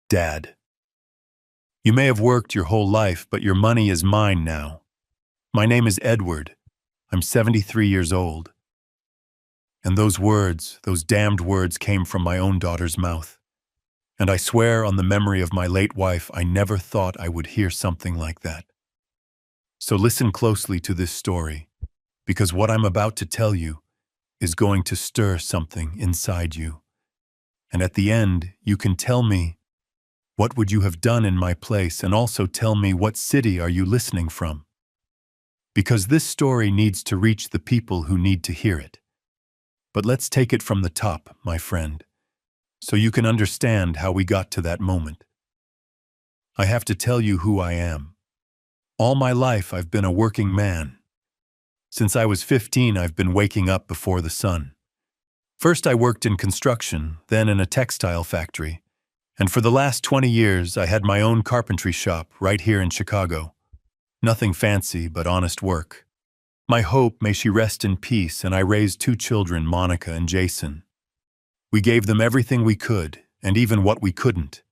Dad. You may have worked your whole life, but your money is mine now. My name is Edward. I'm 73 years old. And those words, those damned words, came from my own daughter's mouth. And I swear on the memory of my late wife, I never thought I would hear something like that. So listen closely to this story, because what I'm about to tell you is going to stir something inside you. And at the end, you can tell me, what would you have done in my place, and also tell me what city are you listening from? Because this story needs to reach the people who need to hear it. But let's take it from the top, my friend, so you can understand how we got to that moment. I have to tell you who I am. All my life I've been a working man. Since I was 15, I've been waking up before the sun. First I worked in construction, then in a textile factory. And for the last 20 years, I had my own carpentry shop right here in Chicago. Nothing fancy, but honest work. My hope, may she rest in peace, and I raised 2 children, Monica and Jason. We gave them everything we could, and even what we couldn't.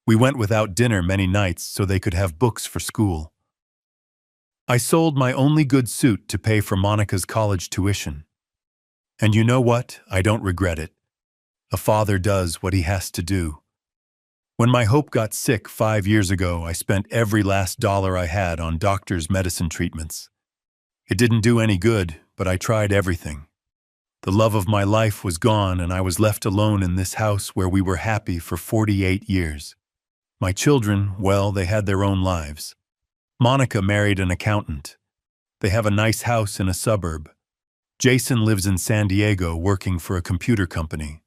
We went without dinner many nights so they could have books for school. I sold my only good suit to pay for Monica's college tuition. And you know what? I don't regret it. A father does what he has to do. When my hope got sick 5 years ago, I spent every last dollar I had on doctor's medicine treatments. It didn't do any good, but I tried everything. The love of my life was gone, and I was left alone in this house where we were happy for 48 years. My children, well, they had their own lives. Monica married an accountant. They have a nice house in a suburb. Jason lives in San Diego working for a computer company.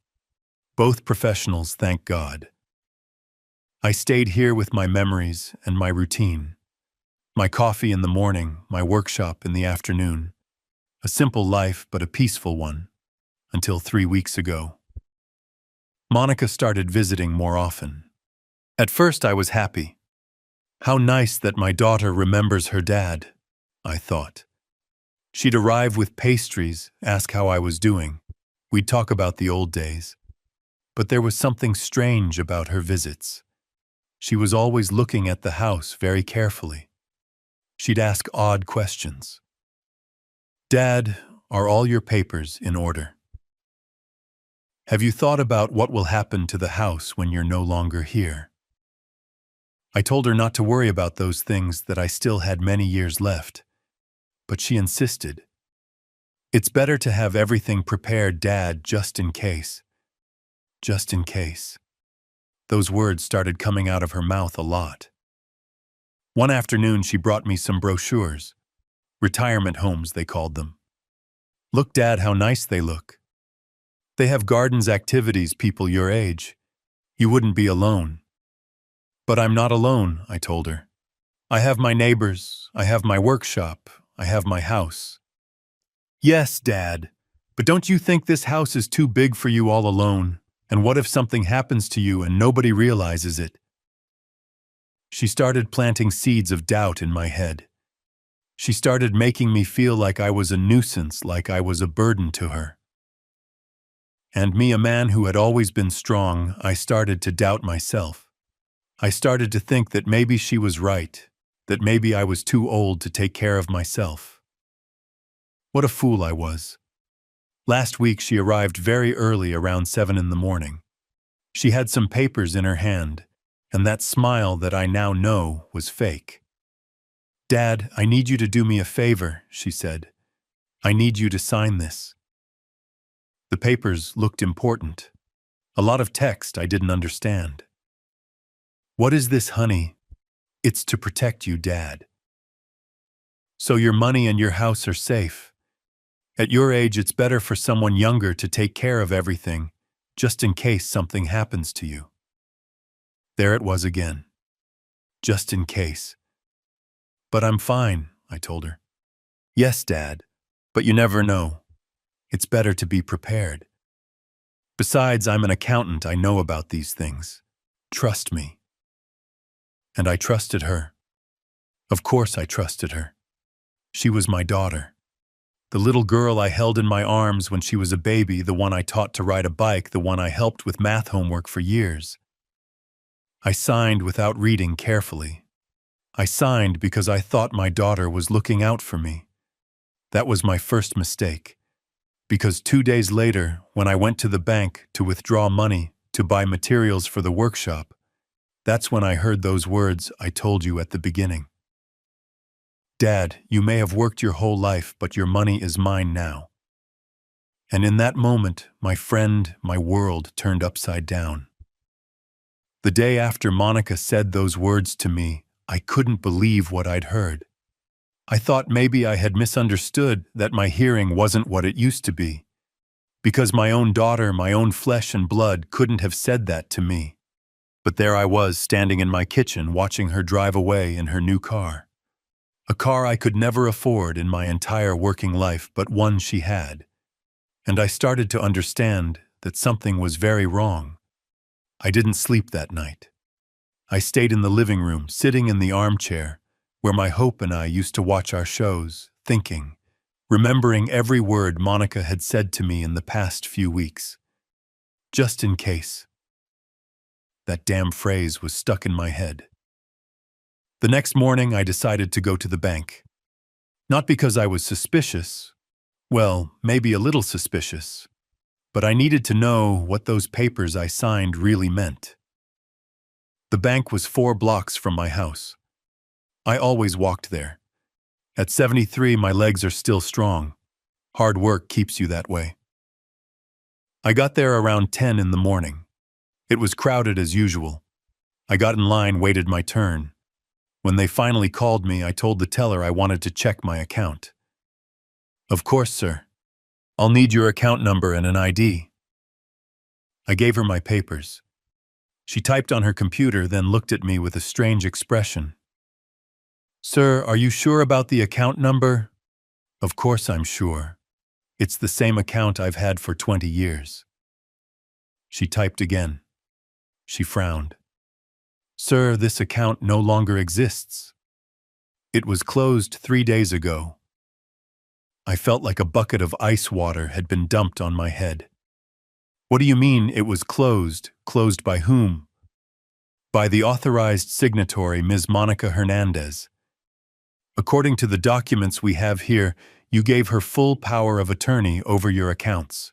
Both professionals, thank God. I stayed here with my memories and my routine. My coffee in the morning, my workshop in the afternoon. A simple life, but a peaceful one, until 3 weeks ago. Monica started visiting more often. At first I was happy. How nice that my daughter remembers her dad, I thought. She'd arrive with pastries, ask how I was doing. We'd talk about the old days. But there was something strange about her visits. She was always looking at the house very carefully. She'd ask odd questions. Dad, are all your papers in order? Have you thought about what will happen to the house when you're no longer here? I told her not to worry about those things, that I still had many years left. But she insisted. It's better to have everything prepared, Dad, just in case. Just in case. Those words started coming out of her mouth a lot. One afternoon she brought me some brochures. Retirement homes, they called them. Look, Dad, how nice they look. They have gardens, activities, people your age. You wouldn't be alone. But I'm not alone, I told her. I have my neighbors, I have my workshop, I have my house. Yes, Dad, but don't you think this house is too big for you all alone? And what if something happens to you and nobody realizes it? She started planting seeds of doubt in my head. She started making me feel like I was a nuisance, like I was a burden to her. And me, a man who had always been strong, I started to doubt myself. I started to think that maybe she was right, that maybe I was too old to take care of myself. What a fool I was. Last week she arrived very early, around 7 in the morning. She had some papers in her hand, and that smile that I now know was fake. Dad, I need you to do me a favor, she said. I need you to sign this. The papers looked important. A lot of text I didn't understand. What is this, honey? It's to protect you, Dad. So your money and your house are safe. At your age, it's better for someone younger to take care of everything, just in case something happens to you. There it was again. Just in case. But I'm fine, I told her. Yes, Dad, but you never know. It's better to be prepared. Besides, I'm an accountant, I know about these things. Trust me. And I trusted her. Of course I trusted her. She was my daughter. The little girl I held in my arms when she was a baby, the one I taught to ride a bike, the one I helped with math homework for years. I signed without reading carefully. I signed because I thought my daughter was looking out for me. That was my first mistake. Because 2 days later, when I went to the bank to withdraw money to buy materials for the workshop, that's when I heard those words I told you at the beginning. Dad, you may have worked your whole life, but your money is mine now. And in that moment, my friend, my world turned upside down. The day after Monica said those words to me, I couldn't believe what I'd heard. I thought maybe I had misunderstood, that my hearing wasn't what it used to be. Because my own daughter, my own flesh and blood, couldn't have said that to me. But there I was, standing in my kitchen, watching her drive away in her new car. A car I could never afford in my entire working life, but one she had. And I started to understand that something was very wrong. I didn't sleep that night. I stayed in the living room, sitting in the armchair, where my Hope and I used to watch our shows, thinking, remembering every word Monica had said to me in the past few weeks. Just in case. That damn phrase was stuck in my head. The next morning, I decided to go to the bank. Not because I was suspicious. Well, maybe a little suspicious. But I needed to know what those papers I signed really meant. The bank was 4 blocks from my house. I always walked there. At 73, my legs are still strong. Hard work keeps you that way. I got there around 10 in the morning. It was crowded as usual. I got in line, waited my turn. When they finally called me, I told the teller I wanted to check my account. Of course, sir. I'll need your account number and an ID. I gave her my papers. She typed on her computer, then looked at me with a strange expression. Sir, are you sure about the account number? Of course I'm sure. It's the same account I've had for 20 years. She typed again. She frowned. Sir, this account no longer exists. It was closed 3 days ago. I felt like a bucket of ice water had been dumped on my head. What do you mean it was closed? Closed by whom? By the authorized signatory, Ms. Monica Hernandez. According to the documents we have here, you gave her full power of attorney over your accounts.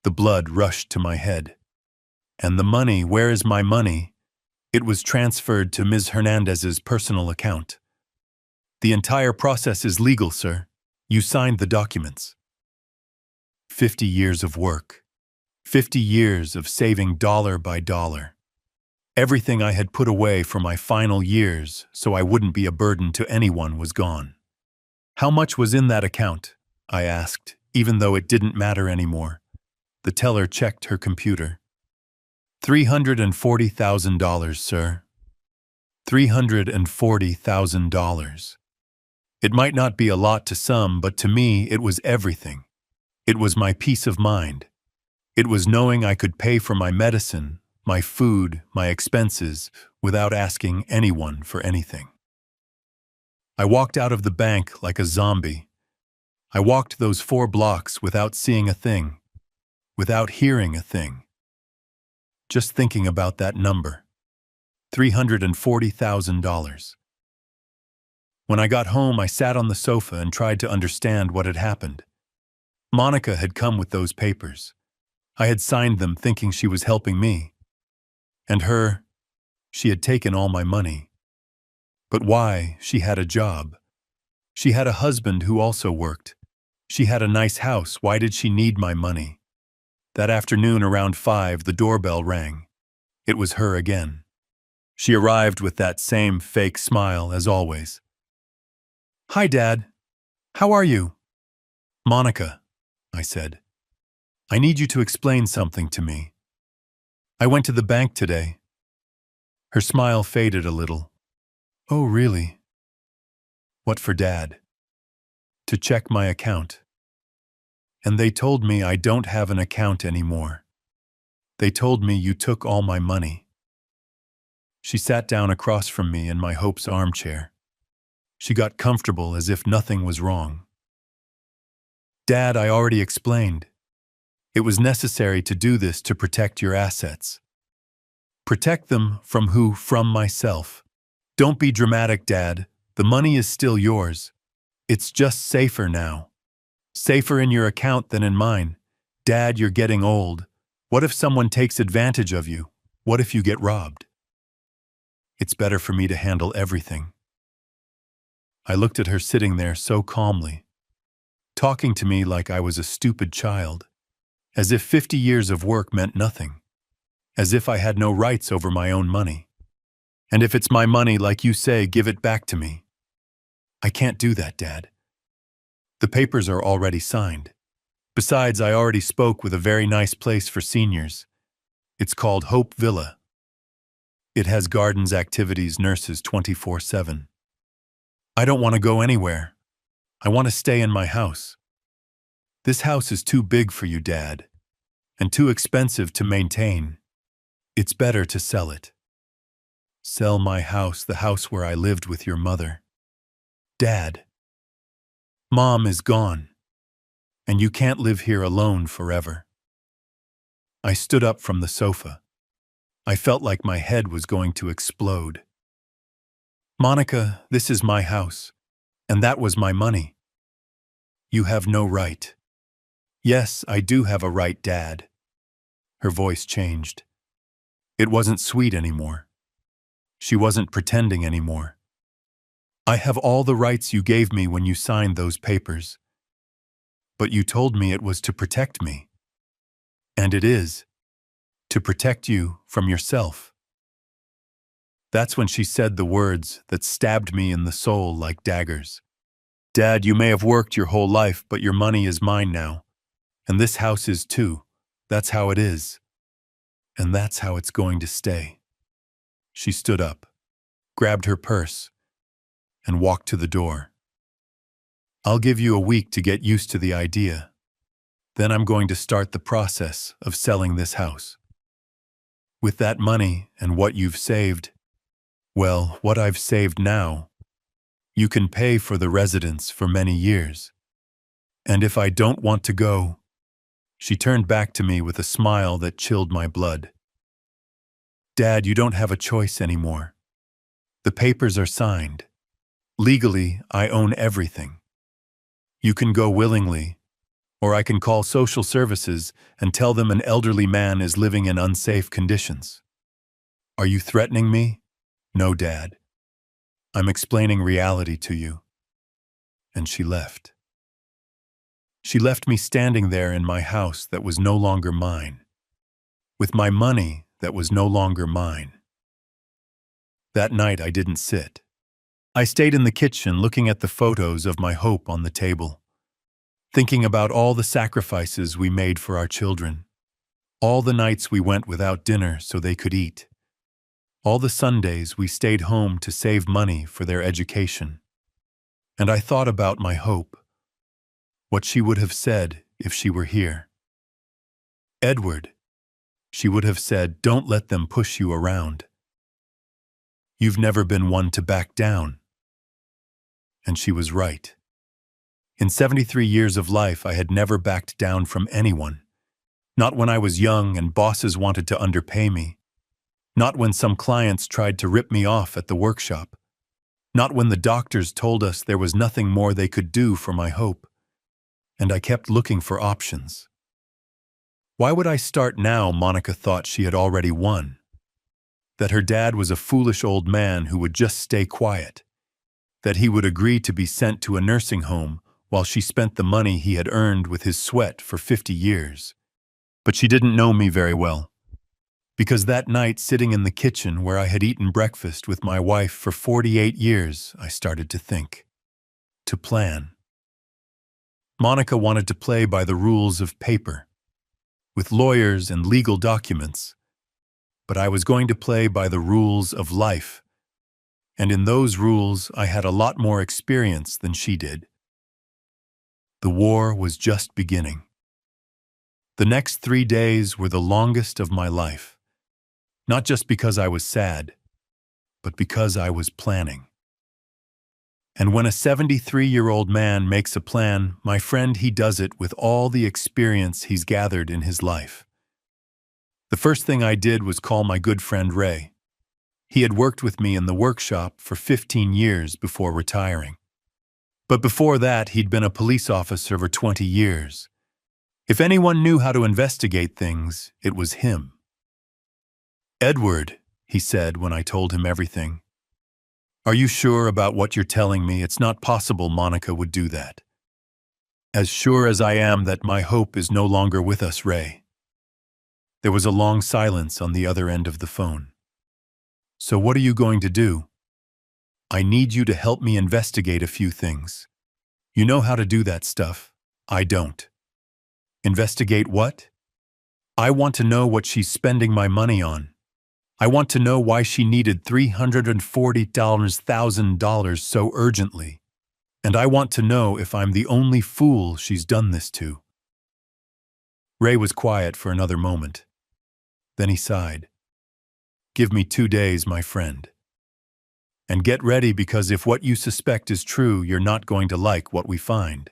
The blood rushed to my head. And the money, where is my money? It was transferred to Ms. Hernandez's personal account. The entire process is legal, sir. You signed the documents. 50 years of work. 50 years of saving dollar by dollar. Everything I had put away for my final years so I wouldn't be a burden to anyone was gone. How much was in that account? I asked, even though it didn't matter anymore. The teller checked her computer. $340,000, sir. $340,000. It might not be a lot to some, but to me it was everything. It was my peace of mind. It was knowing I could pay for my medicine, my food, my expenses, without asking anyone for anything. I walked out of the bank like a zombie. I walked those 4 blocks without seeing a thing, without hearing a thing. Just thinking about that number, $340,000. When I got home, I sat on the sofa and tried to understand what had happened. Monica had come with those papers. I had signed them thinking she was helping me. And she had taken all my money. But why? She had a job. She had a husband who also worked. She had a nice house. Why did she need my money? That afternoon around 5, the doorbell rang. It was her again. She arrived with that same fake smile as always. Hi, Dad. How are you? Monica, I said. I need you to explain something to me. I went to the bank today. Her smile faded a little. Oh, really? What for, Dad? To check my account. And they told me I don't have an account anymore. They told me you took all my money. She sat down across from me in my Hope's armchair. She got comfortable as if nothing was wrong. Dad, I already explained. It was necessary to do this to protect your assets. Protect them from who? From myself. Don't be dramatic, Dad. The money is still yours. It's just safer now. Safer in your account than in mine. Dad, you're getting old. What if someone takes advantage of you? What if you get robbed? It's better for me to handle everything. I looked at her sitting there so calmly, talking to me like I was a stupid child, as if 50 years of work meant nothing, as if I had no rights over my own money. And if it's my money, like you say, give it back to me. I can't do that, Dad. The papers are already signed. Besides, I already spoke with a very nice place for seniors. It's called Hope Villa. It has gardens, activities, nurses 24/7. I don't want to go anywhere. I want to stay in my house. This house is too big for you, Dad, and too expensive to maintain. It's better to sell it. Sell my house, the house where I lived with your mother. Dad, Mom is gone, and you can't live here alone forever. I stood up from the sofa. I felt like my head was going to explode. Monica, this is my house, and that was my money. You have no right. Yes, I do have a right, Dad. Her voice changed. It wasn't sweet anymore. She wasn't pretending anymore. I have all the rights you gave me when you signed those papers. But you told me it was to protect me. And it is. To protect you from yourself. That's when she said the words that stabbed me in the soul like daggers. Dad, you may have worked your whole life, but your money is mine now. And this house is too. That's how it is. And that's how it's going to stay. She stood up, grabbed her purse, and walked to the door. I'll give you a week to get used to the idea. Then I'm going to start the process of selling this house. With that money and what you've saved, well, what I've saved now, you can pay for the residence for many years. And if I don't want to go, she turned back to me with a smile that chilled my blood. Dad, you don't have a choice anymore. The papers are signed. Legally, I own everything. You can go willingly, or I can call social services and tell them an elderly man is living in unsafe conditions. Are you threatening me? No, Dad. I'm explaining reality to you. And she left. She left me standing there in my house that was no longer mine, with my money that was no longer mine. That night I didn't sit. I stayed in the kitchen looking at the photos of my hope on the table, thinking about all the sacrifices we made for our children, all the nights we went without dinner so they could eat, all the Sundays we stayed home to save money for their education. And I thought about my hope, what she would have said if she were here. Edward, she would have said, don't let them push you around. You've never been one to back down. And she was right. In 73 years of life, I had never backed down from anyone. Not when I was young and bosses wanted to underpay me. Not when some clients tried to rip me off at the workshop. Not when the doctors told us there was nothing more they could do for my hope. And I kept looking for options. Why would I start now? Monica thought she had already won. That her dad was a foolish old man who would just stay quiet. That he would agree to be sent to a nursing home while she spent the money he had earned with his sweat for 50 years. But she didn't know me very well. Because that night, sitting in the kitchen where I had eaten breakfast with my wife for 48 years, I started to think. To plan. Monica wanted to play by the rules of paper, with lawyers and legal documents. But I was going to play by the rules of life. And in those rules, I had a lot more experience than she did. The war was just beginning. The next 3 days were the longest of my life. Not just because I was sad, but because I was planning. And when a 73-year-old man makes a plan, my friend, he does it with all the experience he's gathered in his life. The first thing I did was call my good friend Ray. He had worked with me in the workshop for 15 years before retiring. But before that, he'd been a police officer for 20 years. If anyone knew how to investigate things, it was him. "Edward," he said when I told him everything, "are you sure about what you're telling me? It's not possible Monica would do that." "As sure as I am that my hope is no longer with us, Ray." There was a long silence on the other end of the phone. "So what are you going to do?" "I need you to help me investigate a few things. You know how to do that stuff. I don't." "Investigate what?" "I want to know what she's spending my money on. I want to know why she needed $340,000 so urgently. And I want to know if I'm the only fool she's done this to." Ray was quiet for another moment. Then he sighed. "Give me 2 days, my friend. And get ready, because if what you suspect is true, you're not going to like what we find."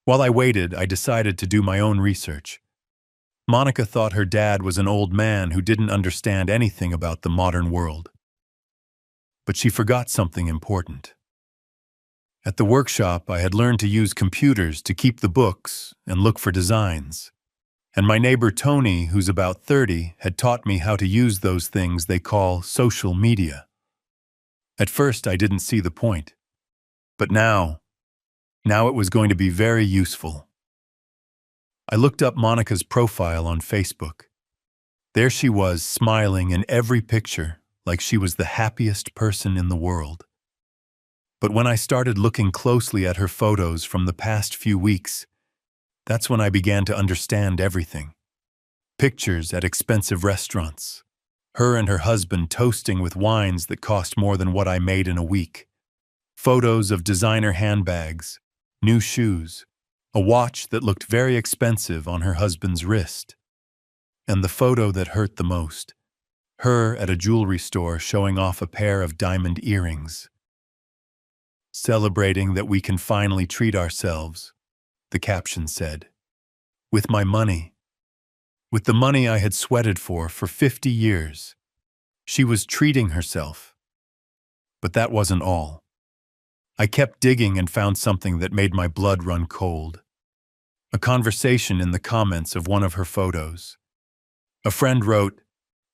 While I waited, I decided to do my own research. Monica thought her dad was an old man who didn't understand anything about the modern world. But she forgot something important. At the workshop, I had learned to use computers to keep the books and look for designs. And my neighbor Tony, who's about 30, had taught me how to use those things they call social media. At first, I didn't see the point. But now it was going to be very useful. I looked up Monica's profile on Facebook. There she was, smiling in every picture, like she was the happiest person in the world. But when I started looking closely at her photos from the past few weeks, that's when I began to understand everything. Pictures at expensive restaurants. Her and her husband toasting with wines that cost more than what I made in a week. Photos of designer handbags, new shoes, a watch that looked very expensive on her husband's wrist. And the photo that hurt the most, her at a jewelry store showing off a pair of diamond earrings. "Celebrating that we can finally treat ourselves," the caption said. "With my money. With the money I had sweated for 50 years. She was treating herself." But that wasn't all. I kept digging and found something that made my blood run cold. A conversation in the comments of one of her photos. A friend wrote,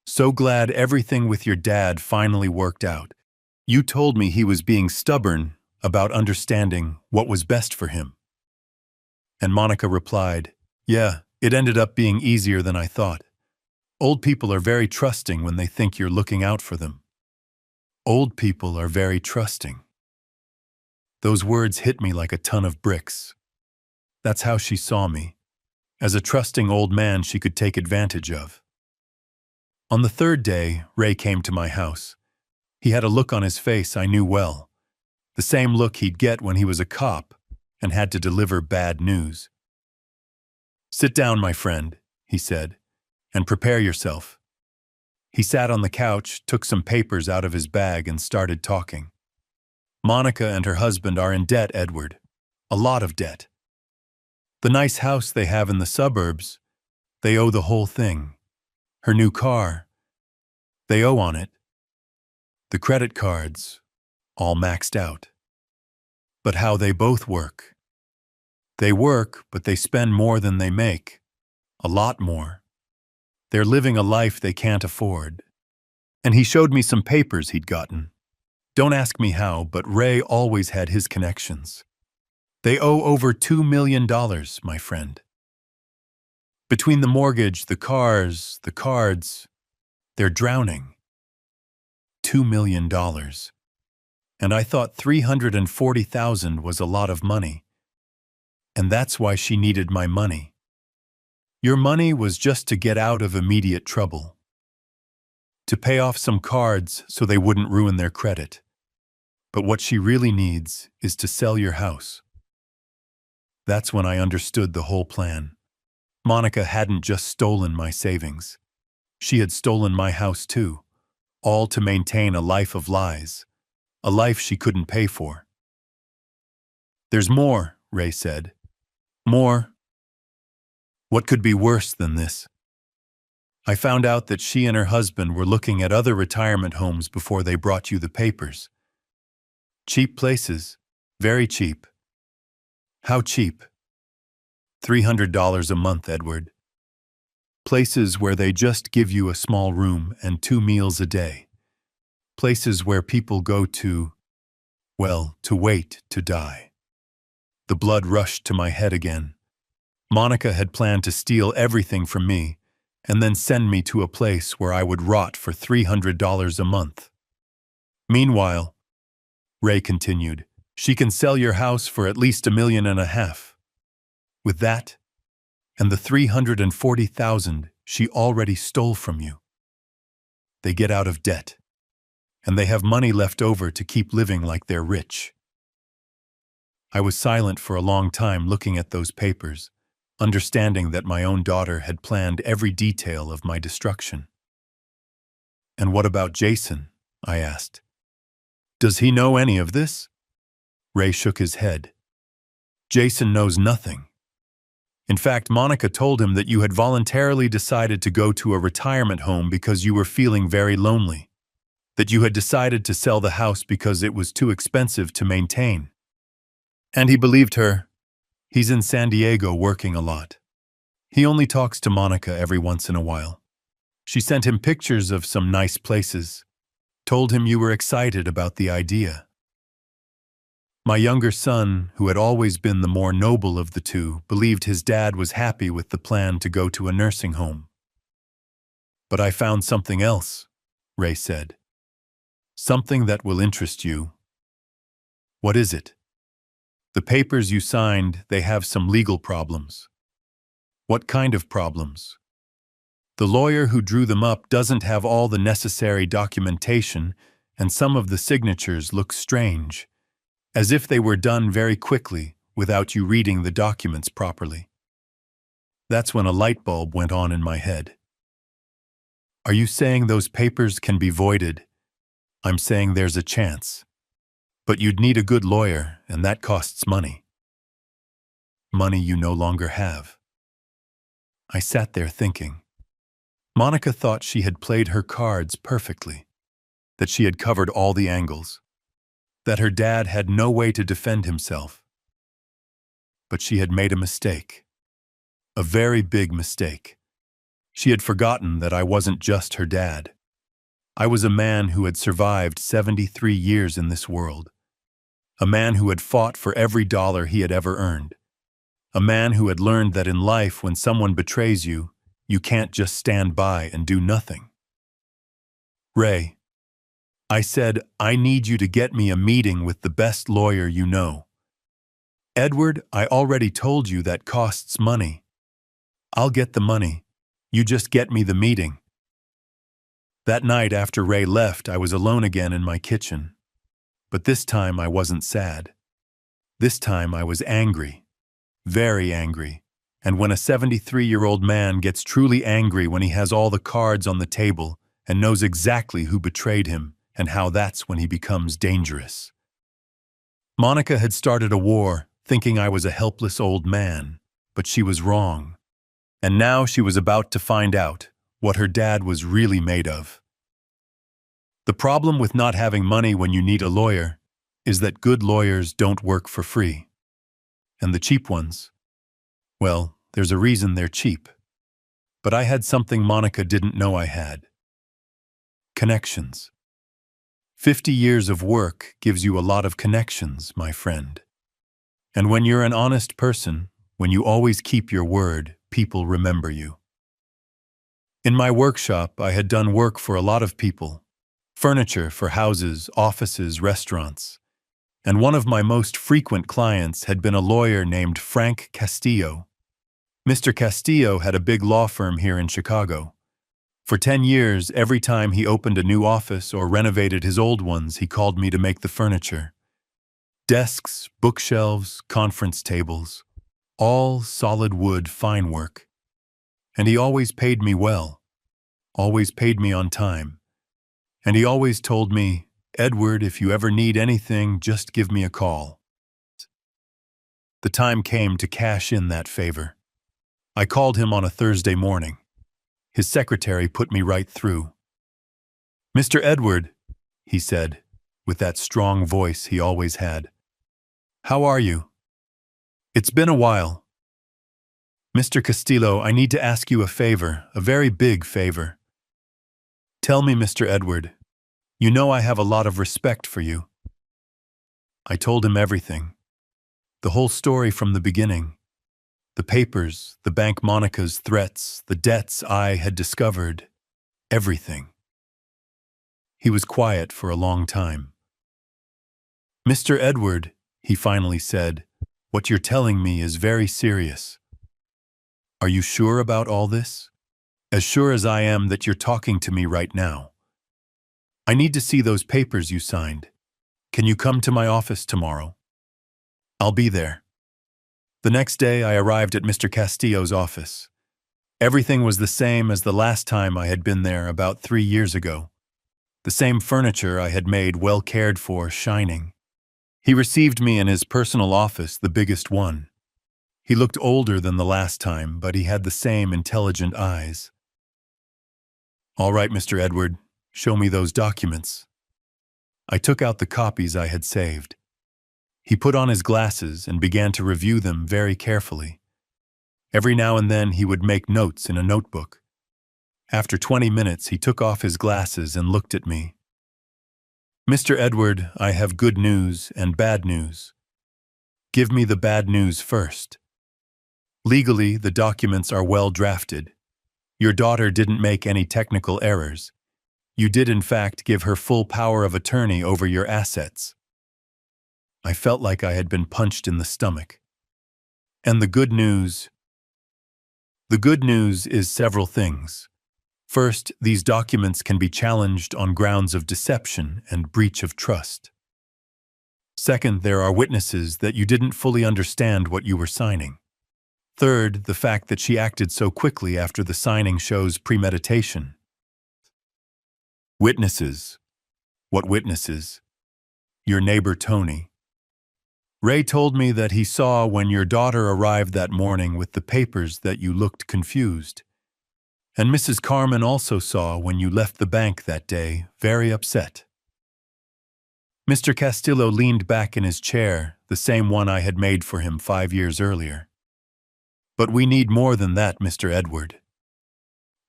"So glad everything with your dad finally worked out. You told me he was being stubborn about understanding what was best for him." And Monica replied, "Yeah, it ended up being easier than I thought. Old people are very trusting when they think you're looking out for them. Old people are very trusting." Those words hit me like a ton of bricks. That's how she saw me, as a trusting old man she could take advantage of. On the third day, Ray came to my house. He had a look on his face I knew well, the same look he'd get when he was a cop and had to deliver bad news. "Sit down, my friend," he said, "and prepare yourself." He sat on the couch, took some papers out of his bag, and started talking. "Monica and her husband are in debt, Edward. A lot of debt. The nice house they have in the suburbs, they owe the whole thing. Her new car, they owe on it. The credit cards, all maxed out. But how they both work. They work, but they spend more than they make. A lot more. They're living a life they can't afford." And he showed me some papers he'd gotten. Don't ask me how, but Ray always had his connections. They owe over $2 million, my friend. Between the mortgage, the cars, the cards, they're drowning. $2 million. And I thought $340,000 was a lot of money. And that's why she needed my money. Your money was just to get out of immediate trouble. To pay off some cards so they wouldn't ruin their credit. But what she really needs is to sell your house. That's when I understood the whole plan. Monica hadn't just stolen my savings. She had stolen my house too, all to maintain a life of lies, a life she couldn't pay for. "There's more," Ray said. "More. What could be worse than this?" I found out that she and her husband were looking at other retirement homes before they brought you the papers. Cheap places. Very cheap. How cheap? $300 a month, Edward. Places where they just give you a small room and 2 meals a day. Places where people go to, well, to wait to die. The blood rushed to my head again. Monica had planned to steal everything from me and then send me to a place where I would rot for $300 a month. Meanwhile, Ray continued, she can sell your house for at least $1.5 million. With that, and the $340,000 she already stole from you. They get out of debt, and they have money left over to keep living like they're rich. I was silent for a long time looking at those papers, understanding that my own daughter had planned every detail of my destruction. And what about Jason? I asked. Does he know any of this? Ray shook his head. Jason knows nothing. In fact, Monica told him that you had voluntarily decided to go to a retirement home because you were feeling very lonely, that you had decided to sell the house because it was too expensive to maintain. And he believed her. He's in San Diego working a lot. He only talks to Monica every once in a while. She sent him pictures of some nice places, told him you were excited about the idea. My younger son, who had always been the more noble of the two, believed his dad was happy with the plan to go to a nursing home. But I found something else, Ray said. Something that will interest you. What is it? The papers you signed, they have some legal problems. What kind of problems? The lawyer who drew them up doesn't have all the necessary documentation, and some of the signatures look strange, as if they were done very quickly without you reading the documents properly. That's when a light bulb went on in my head. Are you saying those papers can be voided? I'm saying there's a chance. But you'd need a good lawyer, and that costs money. Money you no longer have. I sat there thinking. Monica thought she had played her cards perfectly, that she had covered all the angles, that her dad had no way to defend himself. But she had made a mistake. A very big mistake. She had forgotten that I wasn't just her dad. I was a man who had survived 73 years in this world. A man who had fought for every dollar he had ever earned. A man who had learned that in life, when someone betrays you, you can't just stand by and do nothing. Ray, I said, I need you to get me a meeting with the best lawyer you know. Edward, I already told you that costs money. I'll get the money. You just get me the meeting. That night after Ray left, I was alone again in my kitchen. But this time I wasn't sad. This time I was angry. Very angry. And when a 73-year-old man gets truly angry when he has all the cards on the table and knows exactly who betrayed him and how that's when he becomes dangerous. Monica had started a war thinking I was a helpless old man, but she was wrong. And now she was about to find out what her dad was really made of. The problem with not having money when you need a lawyer is that good lawyers don't work for free. And the cheap ones, well, there's a reason they're cheap. But I had something Monica didn't know I had. Connections. 50 years of work gives you a lot of connections, my friend. And when you're an honest person, when you always keep your word, people remember you. In my workshop, I had done work for a lot of people. Furniture for houses, offices, restaurants. And one of my most frequent clients had been a lawyer named Frank Castillo. Mr. Castillo had a big law firm here in Chicago. For 10 years, every time he opened a new office or renovated his old ones, he called me to make the furniture. Desks, bookshelves, conference tables, all solid wood fine work. And he always paid me well, always paid me on time. And he always told me, Edward, if you ever need anything, just give me a call. The time came to cash in that favor. I called him on a Thursday morning. His secretary put me right through. "Mr. Edward," he said, with that strong voice he always had. "How are you? It's been a while. Mr. Castillo, I need to ask you a favor, a very big favor. Tell me, Mr. Edward, you know I have a lot of respect for you." I told him everything. The whole story from the beginning. The papers, the Bank Monica's threats, the debts I had discovered. Everything. He was quiet for a long time. "Mr. Edward," he finally said, "what you're telling me is very serious. Are you sure about all this? As sure as I am that you're talking to me right now. I need to see those papers you signed. Can you come to my office tomorrow?" "I'll be there." The next day I arrived at Mr. Castillo's office. Everything was the same as the last time I had been there about 3 years ago. The same furniture I had made well cared for, shining. He received me in his personal office, the biggest one. He looked older than the last time, but he had the same intelligent eyes. "All right, Mr. Edward, show me those documents." I took out the copies I had saved. He put on his glasses and began to review them very carefully. Every now and then he would make notes in a notebook. After 20 minutes, he took off his glasses and looked at me. "Mr. Edward, I have good news and bad news. Give me the bad news first. Legally, the documents are well drafted. Your daughter didn't make any technical errors. You did, in fact, give her full power of attorney over your assets." I felt like I had been punched in the stomach. "And the good news?" "The good news is several things. First, these documents can be challenged on grounds of deception and breach of trust. Second, there are witnesses that you didn't fully understand what you were signing. Third, the fact that she acted so quickly after the signing shows premeditation." "Witnesses? What witnesses?" "Your neighbor Tony. Ray told me that he saw when your daughter arrived that morning with the papers that you looked confused. And Mrs. Carmen also saw when you left the bank that day, very upset." Mr. Castillo leaned back in his chair, the same one I had made for him 5 years earlier. "But we need more than that, Mr. Edward.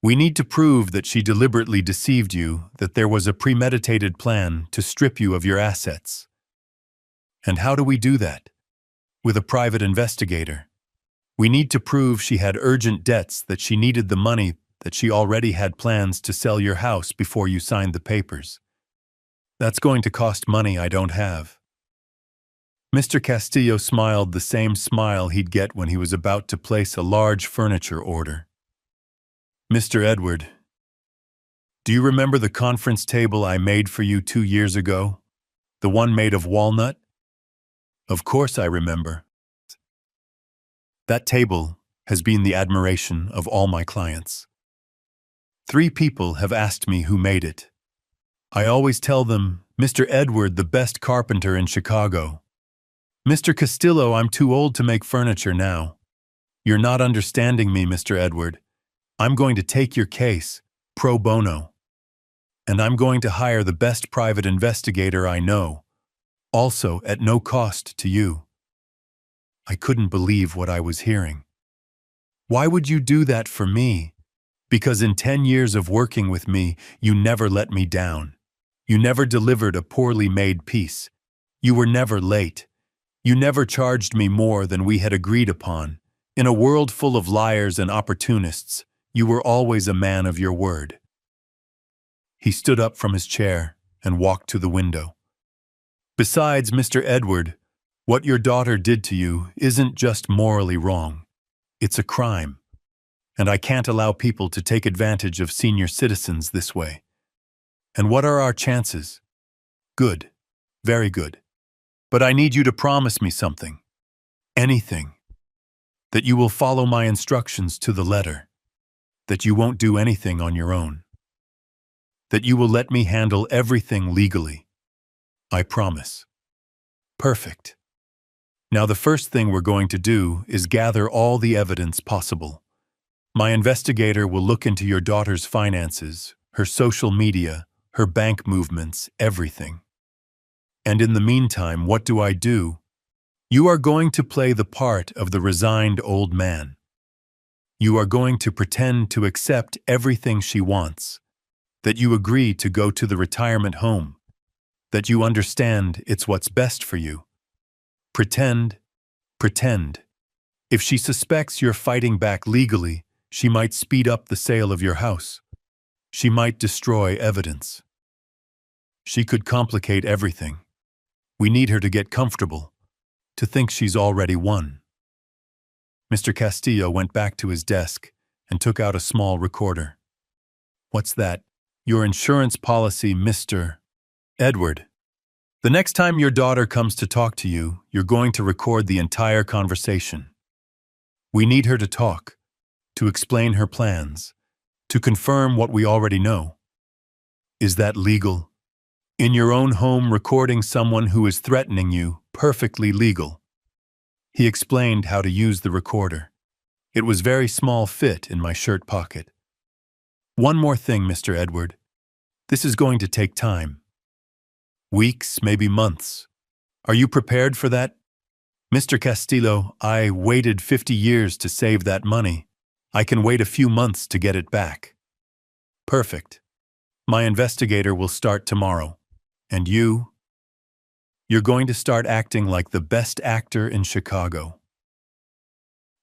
We need to prove that she deliberately deceived you, that there was a premeditated plan to strip you of your assets. And how do we do that? With a private investigator. We need to prove she had urgent debts, that she needed the money, that she already had plans to sell your house before you signed the papers. That's going to cost money I don't have." Mr. Castillo smiled the same smile he'd get when he was about to place a large furniture order. "Mr. Edward, do you remember the conference table I made for you 2 years ago? The one made of walnut?" "Of course I remember. That table has been the admiration of all my clients. 3 people have asked me who made it. I always tell them, Mr. Edward, the best carpenter in Chicago. Mr. Castillo, I'm too old to make furniture now. You're not understanding me, Mr. Edward. I'm going to take your case, pro bono. And I'm going to hire the best private investigator I know, also at no cost to you." I couldn't believe what I was hearing. "Why would you do that for me?" "Because in 10 years of working with me, you never let me down. You never delivered a poorly made piece. You were never late. You never charged me more than we had agreed upon. In a world full of liars and opportunists, you were always a man of your word." He stood up from his chair and walked to the window. "Besides, Mr. Edward, what your daughter did to you isn't just morally wrong. It's a crime. And I can't allow people to take advantage of senior citizens this way. And what are our chances? Good. Very good. But I need you to promise me something. Anything. That you will follow my instructions to the letter. That you won't do anything on your own. That you will let me handle everything legally. I promise." "Perfect. Now the first thing we're going to do is gather all the evidence possible. My investigator will look into your daughter's finances, her social media, her bank movements, everything. And in the meantime, what do I do? You are going to play the part of the resigned old man. You are going to pretend to accept everything she wants, that you agree to go to the retirement home, that you understand it's what's best for you. Pretend. If she suspects you're fighting back legally, she might speed up the sale of your house. She might destroy evidence. She could complicate everything. We need her to get comfortable, to think she's already won. Mr. Castillo went back to his desk and took out a small recorder. What's that? Your insurance policy, Mr. Edward. The next time your daughter comes to talk to you, you're going to record the entire conversation. We need her to talk, to explain her plans, to confirm what we already know. Is that legal? In your own home, recording someone who is threatening you, perfectly legal. He explained how to use the recorder. It was very small fit in my shirt pocket. One more thing, Mr. Edward. This is going to take time. Weeks, maybe months. Are you prepared for that? Mr. Castillo, I waited 50 years to save that money. I can wait a few months to get it back. Perfect. My investigator will start tomorrow. And you? You're going to start acting like the best actor in Chicago.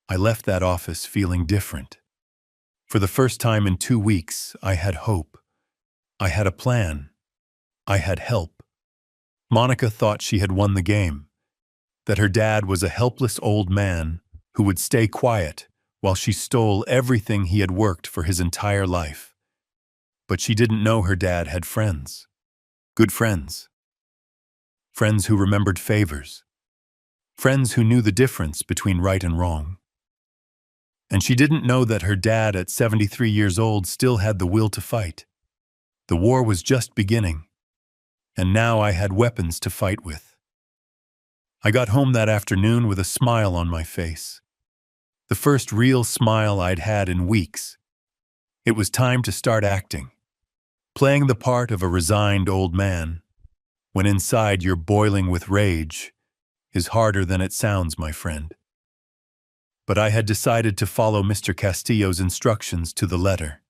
I left that office feeling different. For the first time in 2 weeks, I had hope. I had a plan. I had help. Monica thought she had won the game, that her dad was a helpless old man who would stay quiet while she stole everything he had worked for his entire life. But she didn't know her dad had friends. Good friends. Friends who remembered favors. Friends who knew the difference between right and wrong. And she didn't know that her dad at 73 years old still had the will to fight. The war was just beginning, and now I had weapons to fight with. I got home that afternoon with a smile on my face. The first real smile I'd had in weeks. It was time to start acting. Playing the part of a resigned old man, when inside you're boiling with rage, is harder than it sounds, my friend. But I had decided to follow Mr. Castillo's instructions to the letter.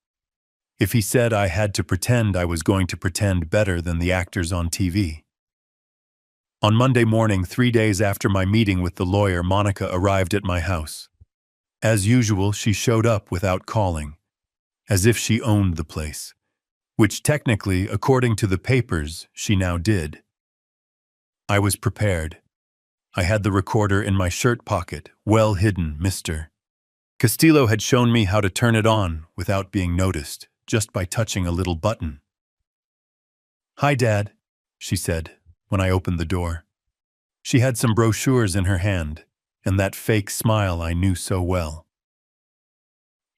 If he said I had to pretend, I was going to pretend better than the actors on TV. On Monday morning, 3 days after my meeting with the lawyer, Monica arrived at my house. As usual, she showed up without calling, as if she owned the place, which technically, according to the papers, she now did. I was prepared. I had the recorder in my shirt pocket, well hidden, Mr. Castillo had shown me how to turn it on without being noticed, just by touching a little button. "Hi, Dad," she said when I opened the door. She had some brochures in her hand, and that fake smile I knew so well.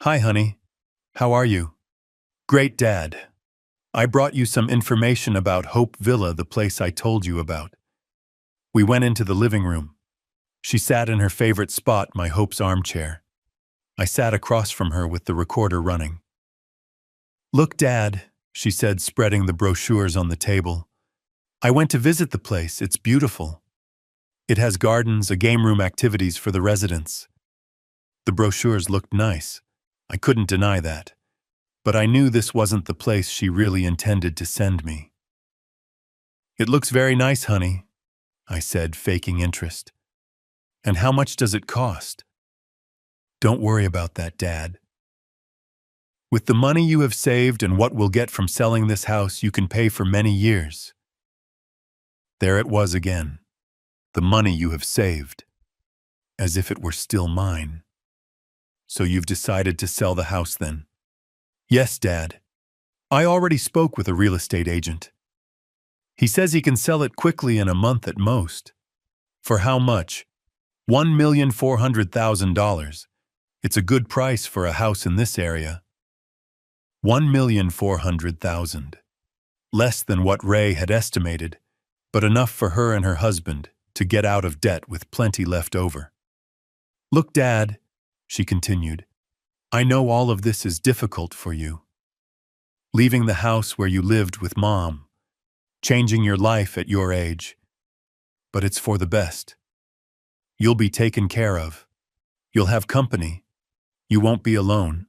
"Hi, honey. How are you?" "Great, Dad. I brought you some information about Hope Villa, the place I told you about." We went into the living room. She sat in her favorite spot, my Hope's armchair. I sat across from her with the recorder running. "Look, Dad," she said, spreading the brochures on the table. "I went to visit the place. It's beautiful. It has gardens, a game room, activities for the residents." The brochures looked nice. I couldn't deny that. But I knew this wasn't the place she really intended to send me. "It looks very nice, honey," I said, faking interest. "And how much does it cost?" "Don't worry about that, Dad. With the money you have saved and what we'll get from selling this house, you can pay for many years." There it was again. The money you have saved. As if it were still mine. "So you've decided to sell the house then?" "Yes, Dad. I already spoke with a real estate agent. He says he can sell it quickly in a month at most." "For how much?" $1,400,000. It's a good price for a house in this area. $1,400,000. Less than what Ray had estimated, but enough for her and her husband to get out of debt with plenty left over. "Look, Dad," she continued, I know all of this is difficult for you. Leaving the house where you lived with Mom, changing your life at your age. But it's for the best. You'll be taken care of. You'll have company. You won't be alone.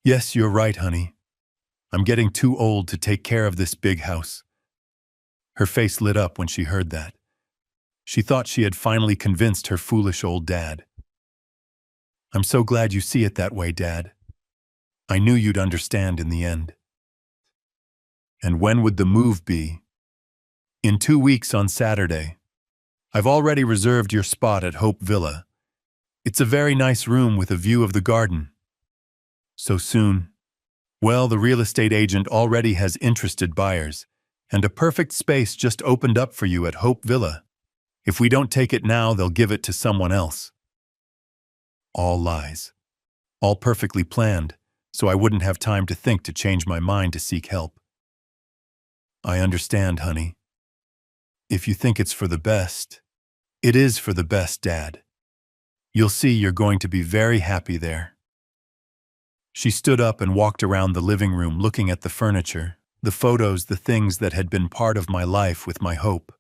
Yes, you're right, honey. I'm getting too old to take care of this big house. Her face lit up when she heard that. She thought she had finally convinced her foolish old dad. I'm so glad you see it that way, Dad. I knew you'd understand in the end. And when would the move be? In 2 weeks on Saturday. I've already reserved your spot at Hope Villa. It's a very nice room with a view of the garden. So soon? Well, the real estate agent already has interested buyers, and a perfect space just opened up for you at Hope Villa. If we don't take it now, they'll give it to someone else. All lies. All perfectly planned, so I wouldn't have time to think to change my mind to seek help. I understand, honey. If you think it's for the best, it is for the best, Dad. You'll see you're going to be very happy there. She stood up and walked around the living room looking at the furniture, the photos, the things that had been part of my life with my hope.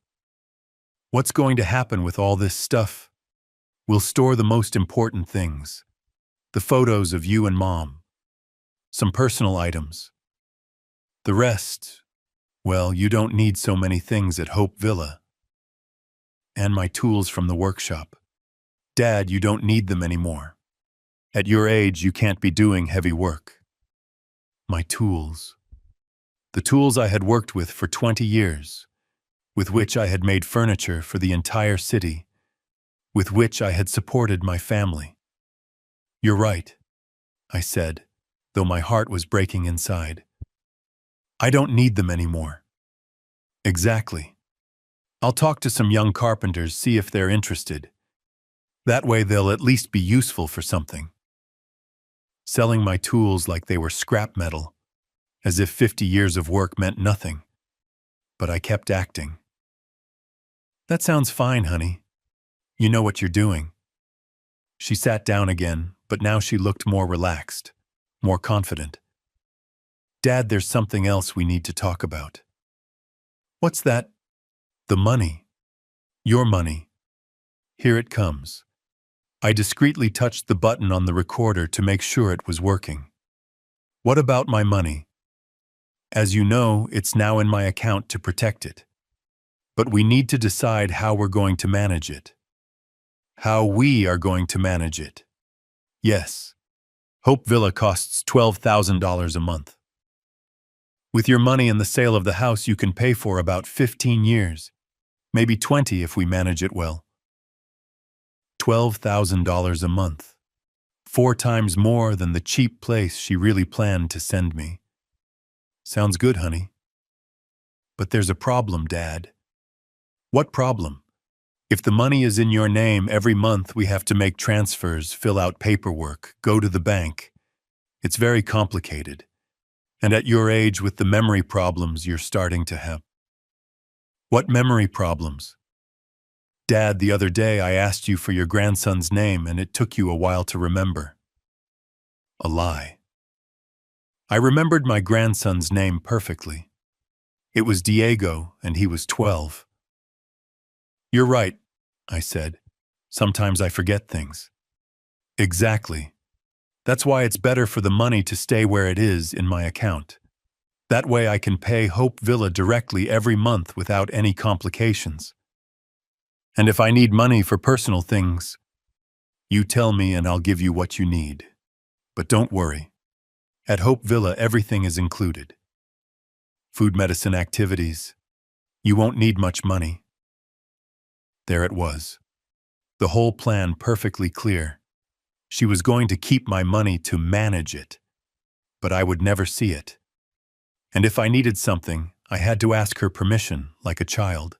What's going to happen with all this stuff? We'll store the most important things. The photos of you and Mom. Some personal items. The rest, well, you don't need so many things at Hope Villa. And my tools from the workshop. Dad, you don't need them anymore. At your age, you can't be doing heavy work. My tools. The tools I had worked with for 20 years, with which I had made furniture for the entire city, with which I had supported my family. You're right, I said, though my heart was breaking inside. I don't need them anymore. Exactly. I'll talk to some young carpenters, see if they're interested. That way they'll at least be useful for something. Selling my tools like they were scrap metal, as if 50 years of work meant nothing. But I kept acting. That sounds fine, honey. You know what you're doing. She sat down again, but now she looked more relaxed, more confident. Dad, there's something else we need to talk about. What's that? The money. Your money. Here it comes. I discreetly touched the button on the recorder to make sure it was working. What about my money? As you know, it's now in my account to protect it. But we need to decide how we're going to manage it. How we are going to manage it. Yes. Hope Villa costs $12,000 a month. With your money and the sale of the house, you can pay for about 15 years. Maybe 20 if we manage it well. $12,000 a month. 4 times more than the cheap place she really planned to send me. Sounds good, honey. But there's a problem, Dad. What problem? If the money is in your name, every month we have to make transfers, fill out paperwork, go to the bank. It's very complicated. And at your age, with the memory problems you're starting to have. What memory problems? Dad, the other day I asked you for your grandson's name and it took you a while to remember. A lie. I remembered my grandson's name perfectly. It was Diego and he was 12. You're right, I said. Sometimes I forget things. Exactly. That's why it's better for the money to stay where it is in my account. That way I can pay Hope Villa directly every month without any complications. And if I need money for personal things, you tell me and I'll give you what you need. But don't worry. At Hope Villa, everything is included. Food, medicine, activities. You won't need much money. There it was. The whole plan perfectly clear. She was going to keep my money to manage it, but I would never see it. And if I needed something, I had to ask her permission, like a child.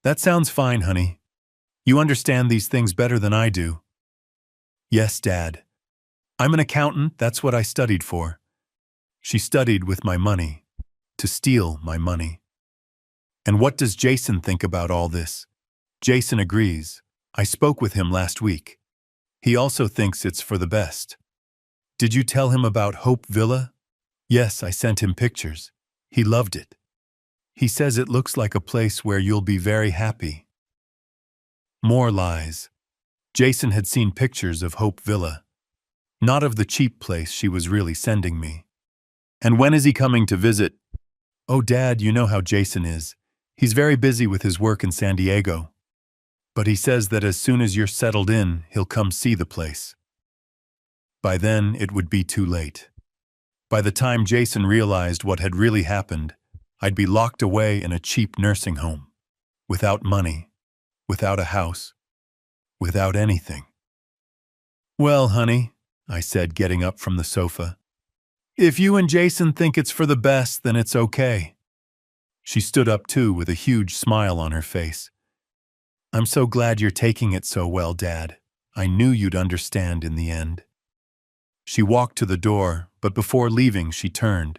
That sounds fine, honey. You understand these things better than I do. Yes, Dad. I'm an accountant, that's what I studied for. She studied with my money, to steal my money. And what does Jason think about all this? Jason agrees. I spoke with him last week. He also thinks it's for the best. Did you tell him about Hope Villa? Yes, I sent him pictures. He loved it. He says it looks like a place where you'll be very happy. More lies. Jason had seen pictures of Hope Villa, not of the cheap place she was really sending me. And when is he coming to visit? Oh, Dad, you know how Jason is. He's very busy with his work in San Diego. But he says that as soon as you're settled in, he'll come see the place. By then, it would be too late. By the time Jason realized what had really happened, I'd be locked away in a cheap nursing home, without money, without a house, without anything. Well, honey, I said, getting up from the sofa, if you and Jason think it's for the best, then it's okay. She stood up too with a huge smile on her face. I'm so glad you're taking it so well, Dad. I knew you'd understand in the end. She walked to the door, but before leaving, she turned.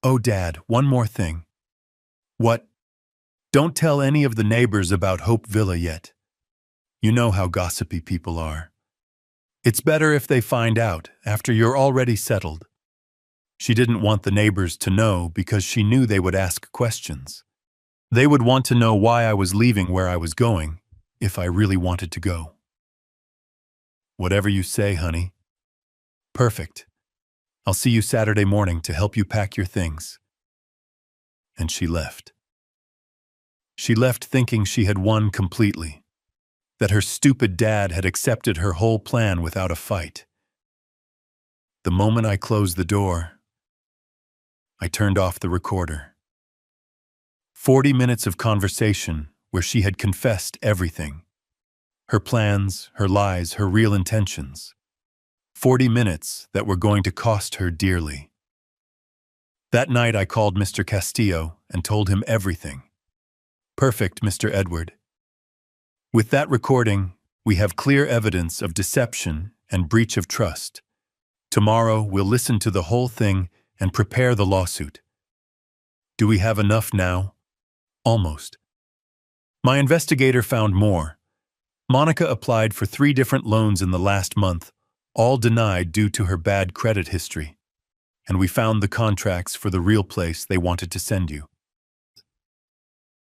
Oh, Dad, one more thing. What? Don't tell any of the neighbors about Hope Villa yet. You know how gossipy people are. It's better if they find out after you're already settled. She didn't want the neighbors to know because she knew they would ask questions. They would want to know why I was leaving where I was going, if I really wanted to go. Whatever you say, honey. Perfect. I'll see you Saturday morning to help you pack your things. And she left. She left thinking she had won completely, that her stupid dad had accepted her whole plan without a fight. The moment I closed the door, I turned off the recorder. 40 minutes of conversation where she had confessed everything. Her plans, her lies, her real intentions. 40 minutes that were going to cost her dearly. That night I called Mr. Castillo and told him everything. Perfect, Mr. Edward. With that recording, we have clear evidence of deception and breach of trust. Tomorrow we'll listen to the whole thing and prepare the lawsuit. Do we have enough now? Almost. My investigator found more. Monica applied for 3 different loans in the last month, all denied due to her bad credit history. And we found the contracts for the real place they wanted to send you.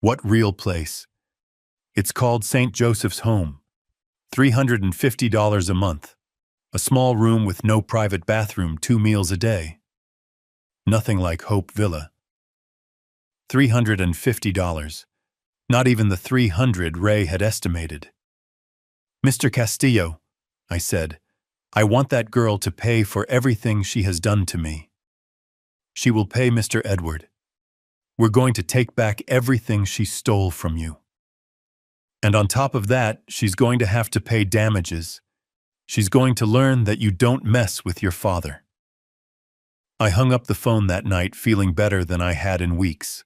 What real place? It's called St. Joseph's Home. $350 a month. A small room with no private bathroom, 2 meals a day. Nothing like Hope Villa. $350. Not even the $300 Ray had estimated. Mr. Castillo, I said, I want that girl to pay for everything she has done to me. She will pay, Mr. Edward. We're going to take back everything she stole from you. And on top of that, she's going to have to pay damages. She's going to learn that you don't mess with your father. I hung up the phone that night feeling better than I had in weeks.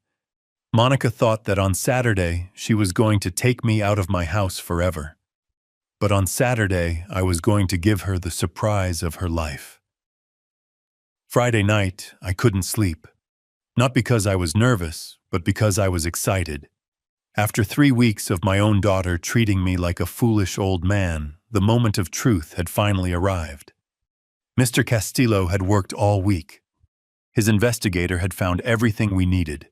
Monica thought that on Saturday she was going to take me out of my house forever. But on Saturday I was going to give her the surprise of her life. Friday night I couldn't sleep. Not because I was nervous, but because I was excited. After 3 weeks of my own daughter treating me like a foolish old man, the moment of truth had finally arrived. Mr. Castillo had worked all week. His investigator had found everything we needed.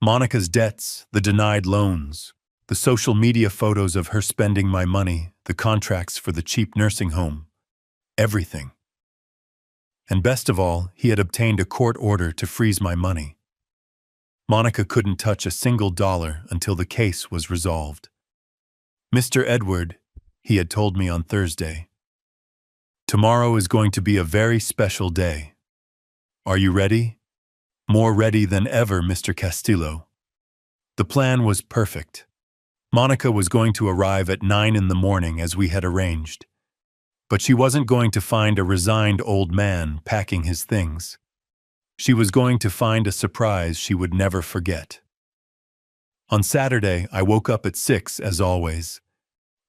Monica's debts, the denied loans, the social media photos of her spending my money, the contracts for the cheap nursing home, everything. And best of all, he had obtained a court order to freeze my money. Monica couldn't touch a single dollar until the case was resolved. Mr. Edward, he had told me on Thursday, tomorrow is going to be a very special day. Are you ready? More ready than ever, Mr. Castillo. The plan was perfect. Monica was going to arrive at 9 in the morning as we had arranged. But she wasn't going to find a resigned old man packing his things. She was going to find a surprise she would never forget. On Saturday, I woke up at 6 as always.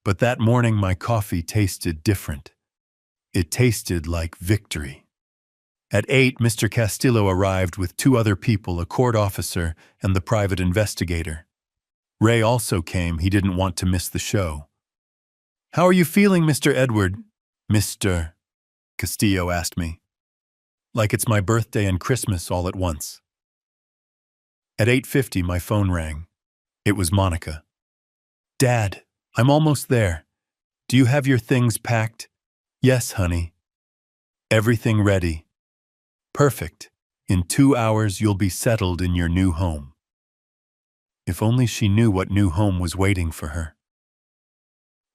But that morning my coffee tasted different. It tasted like victory. At 8, Mr. Castillo arrived with 2 other people, a court officer and the private investigator. Ray also came, he didn't want to miss the show. How are you feeling, Mr. Edward? Mr. Castillo asked me. Like it's my birthday and Christmas all at once. At 8:50, my phone rang. It was Monica. Dad, I'm almost there. Do you have your things packed? Yes, honey. Everything ready. Perfect. In 2 hours, you'll be settled in your new home. If only she knew what new home was waiting for her.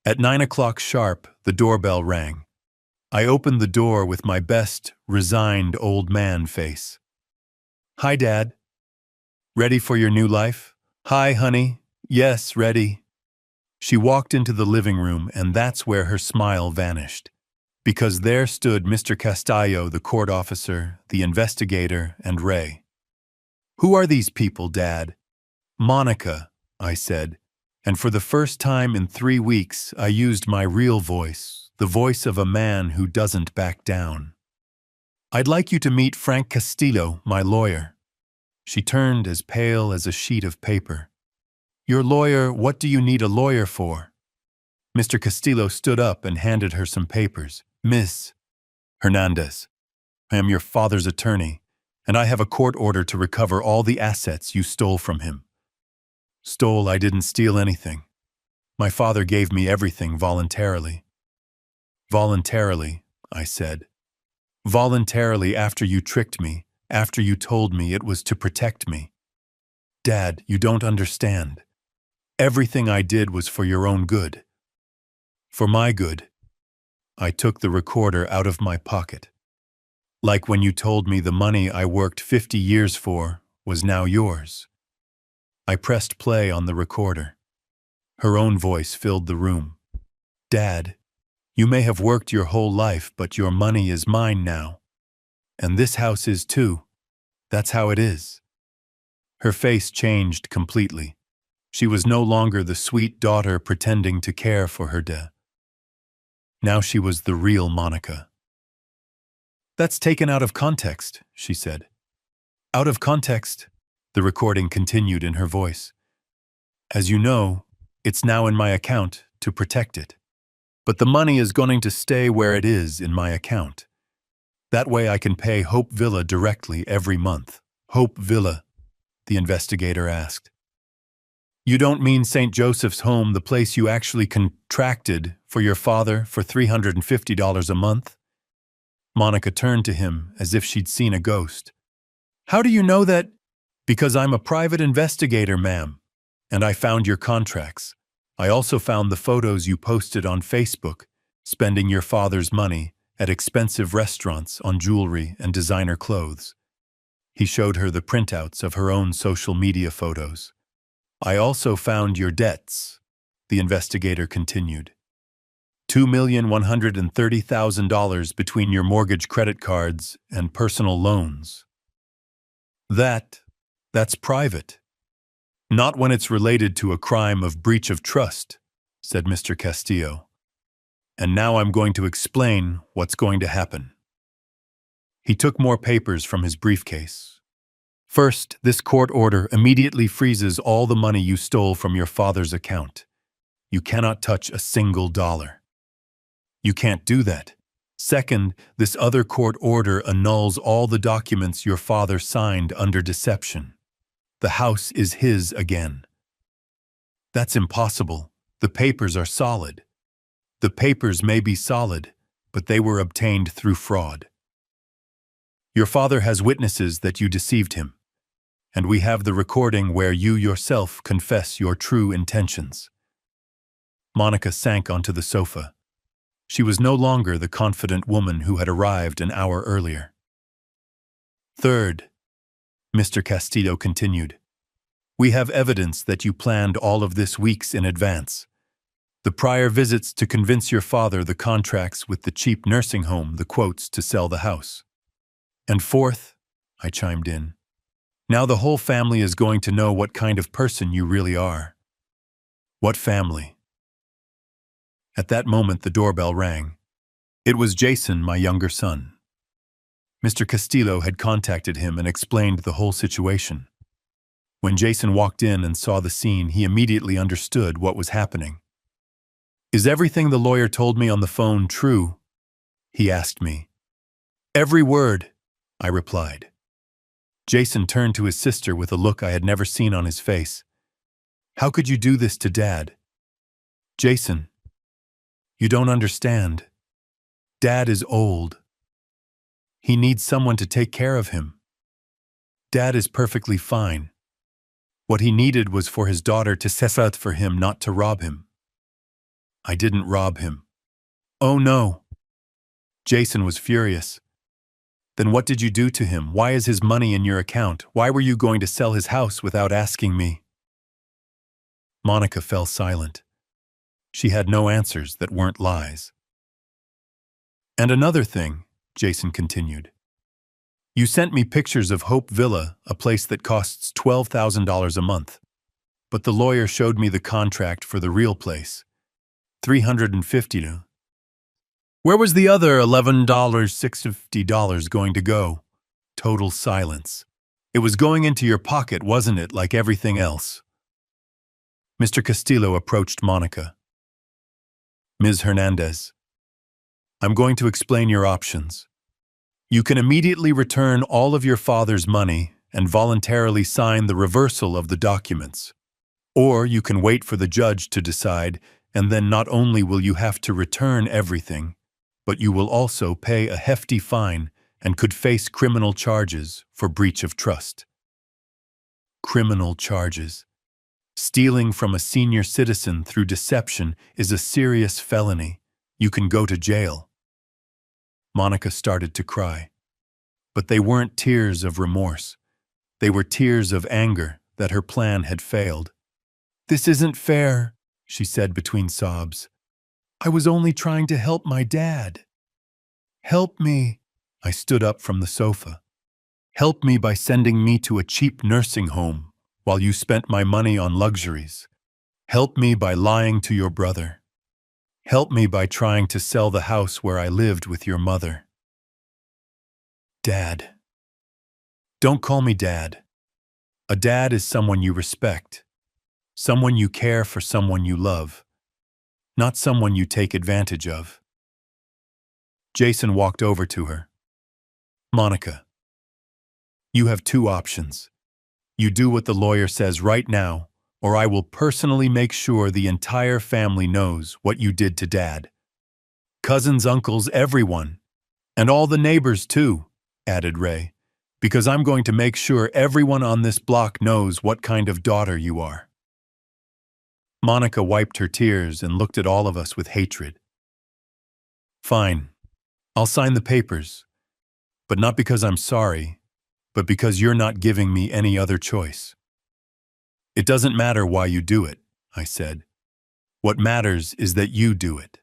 At 9 o'clock sharp, the doorbell rang. I opened the door with my best, resigned old man face. Hi, Dad. Ready for your new life? Hi, honey. Yes, ready. She walked into the living room, and that's where her smile vanished. Because there stood Mr. Castillo, the court officer, the investigator, and Ray. Who are these people, Dad? Monica, I said, and for the first time in 3 weeks, I used my real voice, the voice of a man who doesn't back down. I'd like you to meet Frank Castillo, my lawyer. She turned as pale as a sheet of paper. Your lawyer, what do you need a lawyer for? Mr. Castillo stood up and handed her some papers. Miss Hernandez, I am your father's attorney, and I have a court order to recover all the assets you stole from him. Stole, I didn't steal anything. My father gave me everything voluntarily. Voluntarily, I said. Voluntarily after you tricked me, after you told me it was to protect me. Dad, you don't understand. Everything I did was for your own good. For my good. I took the recorder out of my pocket. Like when you told me the money I worked 50 years for was now yours. I pressed play on the recorder. Her own voice filled the room. Dad, you may have worked your whole life, but your money is mine now. And this house is too. That's how it is. Her face changed completely. She was no longer the sweet daughter pretending to care for her dad. Now she was the real Monica. That's taken out of context, she said. Out of context, the recording continued in her voice. As you know, it's now in my account to protect it. But the money is going to stay where it is in my account. That way I can pay Hope Villa directly every month. Hope Villa, the investigator asked. You don't mean St. Joseph's Home, the place you actually contracted for your father for $350 a month? Monica turned to him as if she'd seen a ghost. How do you know that? Because I'm a private investigator, ma'am, and I found your contracts. I also found the photos you posted on Facebook, spending your father's money at expensive restaurants on jewelry and designer clothes. He showed her the printouts of her own social media photos. I also found your debts, the investigator continued. $2,130,000 between your mortgage credit cards and personal loans. That's private. Not when it's related to a crime of breach of trust, said Mr. Castillo. And now I'm going to explain what's going to happen. He took more papers from his briefcase. First, this court order immediately freezes all the money you stole from your father's account. You cannot touch a single dollar. You can't do that. Second, this other court order annuls all the documents your father signed under deception. The house is his again. That's impossible. The papers are solid. The papers may be solid, but they were obtained through fraud. Your father has witnesses that you deceived him, and we have the recording where you yourself confess your true intentions. Monica sank onto the sofa. She was no longer the confident woman who had arrived an hour earlier. Third, Mr. Castillo continued, we have evidence that you planned all of this weeks in advance. The prior visits to convince your father, the contracts with the cheap nursing home, the quotes to sell the house. And fourth, I chimed in, now the whole family is going to know what kind of person you really are. What family? At that moment, the doorbell rang. It was Jason, my younger son. Mr. Castillo had contacted him and explained the whole situation. When Jason walked in and saw the scene, he immediately understood what was happening. Is everything the lawyer told me on the phone true? He asked me. Every word, I replied. Jason turned to his sister with a look I had never seen on his face. How could you do this to Dad? Jason, you don't understand. Dad is old. He needs someone to take care of him. Dad is perfectly fine. What he needed was for his daughter to sesat for him, not to rob him. I didn't rob him. Oh no. Jason was furious. Then what did you do to him? Why is his money in your account? Why were you going to sell his house without asking me? Monica fell silent. She had no answers that weren't lies. And another thing, Jason continued. You sent me pictures of Hope Villa, a place that costs $12,000 a month. But the lawyer showed me the contract for the real place. $350. Where was the other $11,650 going to go? Total silence. It was going into your pocket, wasn't it, like everything else? Mr. Castillo approached Monica. Ms. Hernandez, I'm going to explain your options. You can immediately return all of your father's money and voluntarily sign the reversal of the documents. Or you can wait for the judge to decide, and then not only will you have to return everything, but you will also pay a hefty fine and could face criminal charges for breach of trust. Criminal charges. Stealing from a senior citizen through deception is a serious felony. You can go to jail. Monica started to cry. But they weren't tears of remorse. They were tears of anger that her plan had failed. This isn't fair, she said between sobs. I was only trying to help my dad. Help me. I stood up from the sofa. Help me by sending me to a cheap nursing home while you spent my money on luxuries. Help me by lying to your brother. Help me by trying to sell the house where I lived with your mother. Dad. Don't call me Dad. A dad is someone you respect, someone you care for, someone you love, not someone you take advantage of. Jason walked over to her. Monica, you have two options. You do what the lawyer says right now, or I will personally make sure the entire family knows what you did to Dad. Cousins, uncles, everyone. And all the neighbors too, added Ray, because I'm going to make sure everyone on this block knows what kind of daughter you are. Monica wiped her tears and looked at all of us with hatred. Fine, I'll sign the papers, but not because I'm sorry, but because you're not giving me any other choice. It doesn't matter why you do it, I said. What matters is that you do it.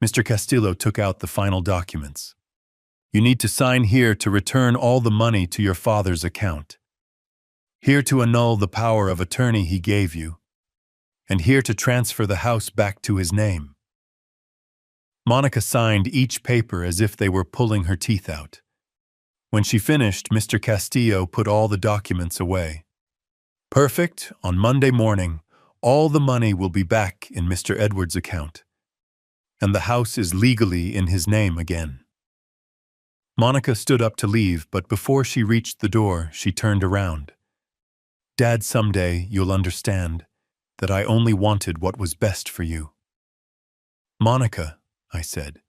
Mr. Castillo took out the final documents. You need to sign here to return all the money to your father's account. Here to annul the power of attorney he gave you. And here to transfer the house back to his name. Monica signed each paper as if they were pulling her teeth out. When she finished, Mr. Castillo put all the documents away. Perfect, on Monday morning, all the money will be back in Mr. Edwards' account. And the house is legally in his name again. Monica stood up to leave, but before she reached the door, she turned around. Dad, someday you'll understand that I only wanted what was best for you. Monica, I said,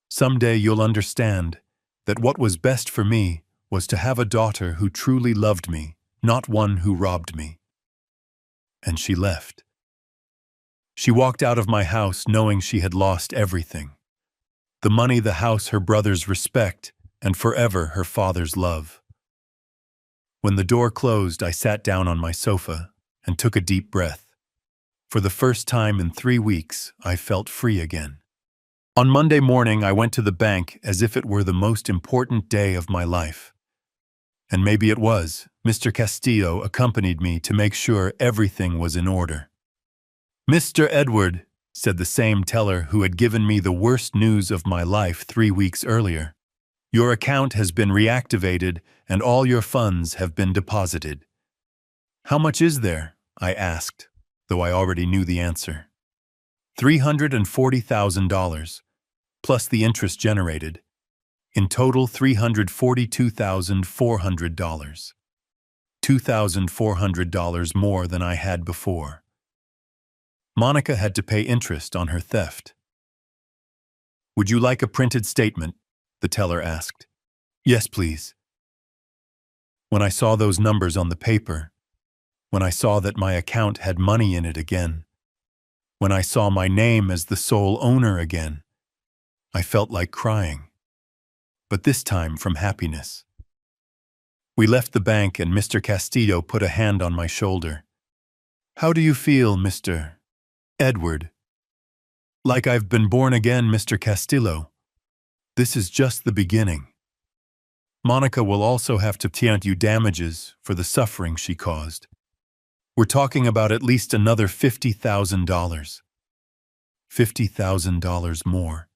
someday you'll understand that what was best for me was to have a daughter who truly loved me, not one who robbed me. And she left. She walked out of my house knowing she had lost everything. The money, the house, her brother's respect, and forever her father's love. When the door closed, I sat down on my sofa and took a deep breath. For the first time in 3 weeks, I felt free again. On Monday morning, I went to the bank as if it were the most important day of my life. And maybe it was. Mr. Castillo accompanied me to make sure everything was in order. Mr. Edward, said the same teller who had given me the worst news of my life 3 weeks earlier, your account has been reactivated and all your funds have been deposited. How much is there? I asked, though I already knew the answer. $340,000, plus the interest generated. In total, $342,400. $2,400 more than I had before. Monica had to pay interest on her theft. "Would you like a printed statement?" the teller asked. "Yes, please." When I saw those numbers on the paper, when I saw that my account had money in it again, when I saw my name as the sole owner again, I felt like crying, but this time from happiness. We left the bank and Mr. Castillo put a hand on my shoulder. "How do you feel, Mr. Edward?" "Like I've been born again, Mr. Castillo. This is just the beginning. Monica will also have to pay you damages for the suffering she caused. We're talking about at least another $50,000. $50,000 more.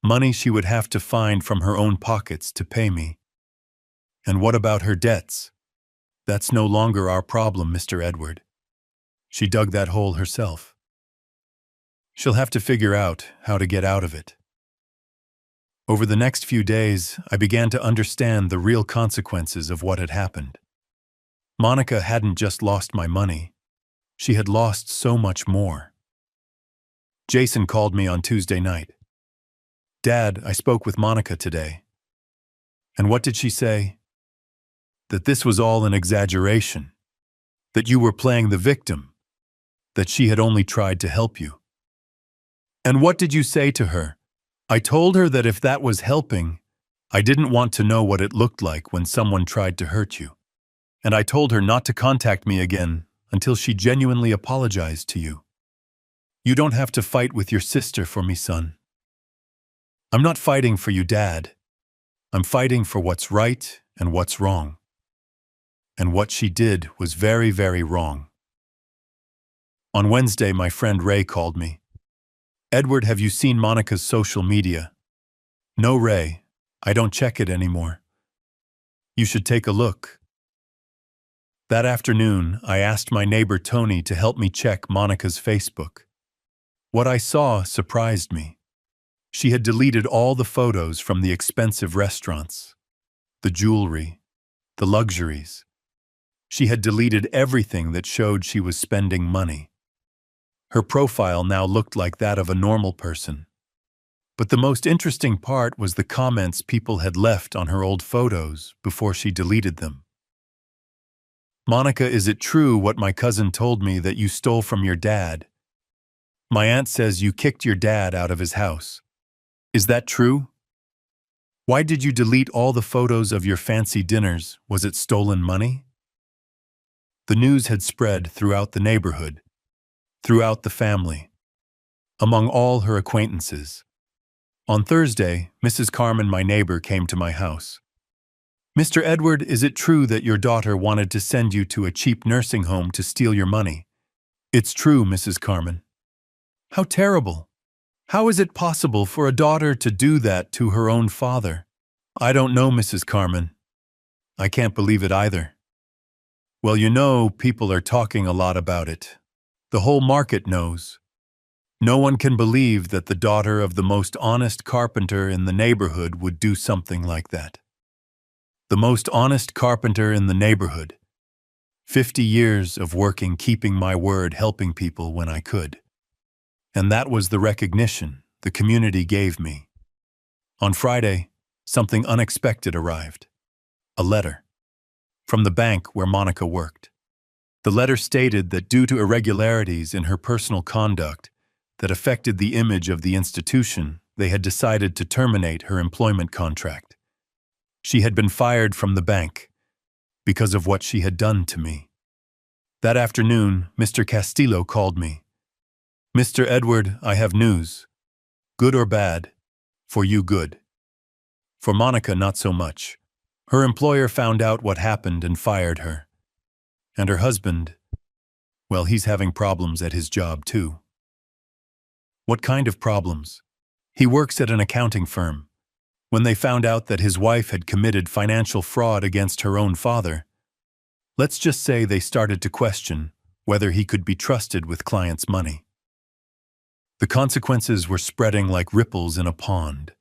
Money she would have to find from her own pockets to pay me. And what about her debts? That's no longer our problem, Mr. Edward. She dug that hole herself. She'll have to figure out how to get out of it." Over the next few days, I began to understand the real consequences of what had happened. Monica hadn't just lost my money. She had lost so much more. Jason called me on Tuesday night. "Dad, I spoke with Monica today." "And what did she say?" "That this was all an exaggeration. That you were playing the victim. That she had only tried to help you." "And what did you say to her?" "I told her that if that was helping, I didn't want to know what it looked like when someone tried to hurt you. And I told her not to contact me again until she genuinely apologized to you. You don't have to fight with your sister for me, son." "I'm not fighting for you, Dad. I'm fighting for what's right and what's wrong. And what she did was very, very wrong." On Wednesday, my friend Ray called me. "Edward, have you seen Monica's social media?" "No, Ray. I don't check it anymore." "You should take a look." That afternoon, I asked my neighbor Tony to help me check Monica's Facebook. What I saw surprised me. She had deleted all the photos from the expensive restaurants, the jewelry, the luxuries. She had deleted everything that showed she was spending money. Her profile now looked like that of a normal person. But the most interesting part was the comments people had left on her old photos before she deleted them. "Monica, is it true what my cousin told me that you stole from your dad? My aunt says you kicked your dad out of his house. Is that true? Why did you delete all the photos of your fancy dinners? Was it stolen money?" The news had spread throughout the neighborhood, throughout the family, among all her acquaintances. On Thursday, Mrs. Carmen, my neighbor, came to my house. "Mr. Edward, is it true that your daughter wanted to send you to a cheap nursing home to steal your money?" "It's true, Mrs. Carmen." "How terrible! How is it possible for a daughter to do that to her own father?" "I don't know, Mrs. Carmen. I can't believe it either." "Well, you know, people are talking a lot about it. The whole market knows. No one can believe that the daughter of the most honest carpenter in the neighborhood would do something like that. The most honest carpenter in the neighborhood. 50 years of working, keeping my word, helping people when I could. And that was the recognition the community gave me. On Friday, something unexpected arrived. A letter. From the bank where Monica worked. The letter stated that due to irregularities in her personal conduct that affected the image of the institution, they had decided to terminate her employment contract. She had been fired from the bank because of what she had done to me. That afternoon, Mr. Castillo called me. "Mr. Edward, I have news. Good or bad? For you, good. For Monica, not so much. Her employer found out what happened and fired her. And her husband, well, he's having problems at his job too." "What kind of problems?" "He works at an accounting firm. When they found out that his wife had committed financial fraud against her own father, let's just say they started to question whether he could be trusted with clients' money. The consequences were spreading like ripples in a pond.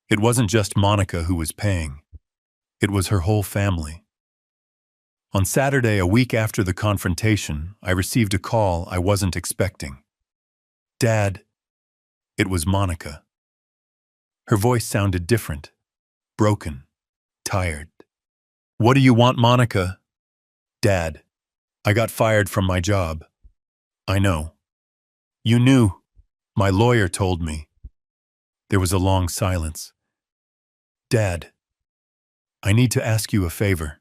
It wasn't just Monica who was paying. It was her whole family. On Saturday, a week after the confrontation, I received a call I wasn't expecting. "Dad," it was Monica. Her voice sounded different, broken, tired. "What do you want, Monica?" "Dad, I got fired from my job." "I know." "You knew. My lawyer told me." There was a long silence. "Dad, I need to ask you a favor."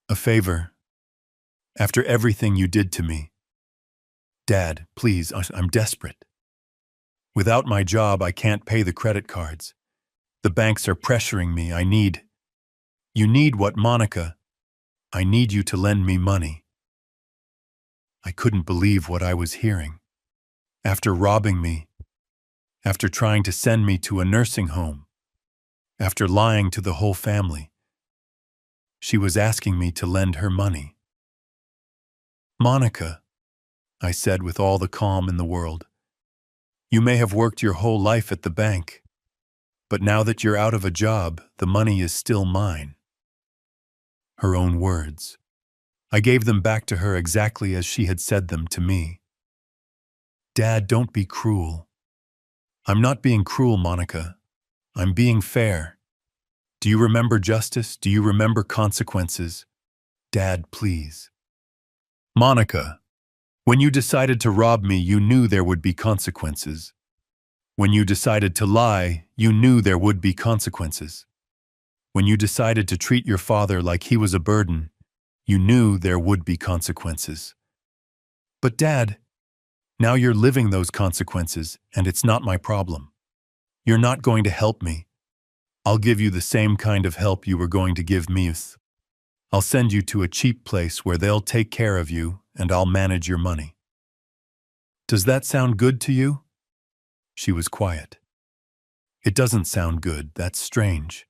"A favor? After everything you did to me?" "Dad, please, I'm desperate. Without my job, I can't pay the credit cards. The banks are pressuring me. You need what, Monica? I need you to lend me money." I couldn't believe what I was hearing. After robbing me, after trying to send me to a nursing home, after lying to the whole family, she was asking me to lend her money. "Monica," I said with all the calm in the world, "you may have worked your whole life at the bank, but now that you're out of a job, the money is still mine." Her own words. I gave them back to her exactly as she had said them to me. "Dad, don't be cruel." "I'm not being cruel, Monica. I'm being fair. Do you remember justice? Do you remember consequences? Dad, please." "Monica, when you decided to rob me, you knew there would be consequences. When you decided to lie, you knew there would be consequences. When you decided to treat your father like he was a burden, you knew there would be consequences. But Dad, now you're living those consequences, and it's not my problem. You're not going to help me. I'll give you the same kind of help you were going to give me. I'll send you to a cheap place where they'll take care of you, and I'll manage your money. Does that sound good to you?" She was quiet. "It doesn't sound good. That's strange.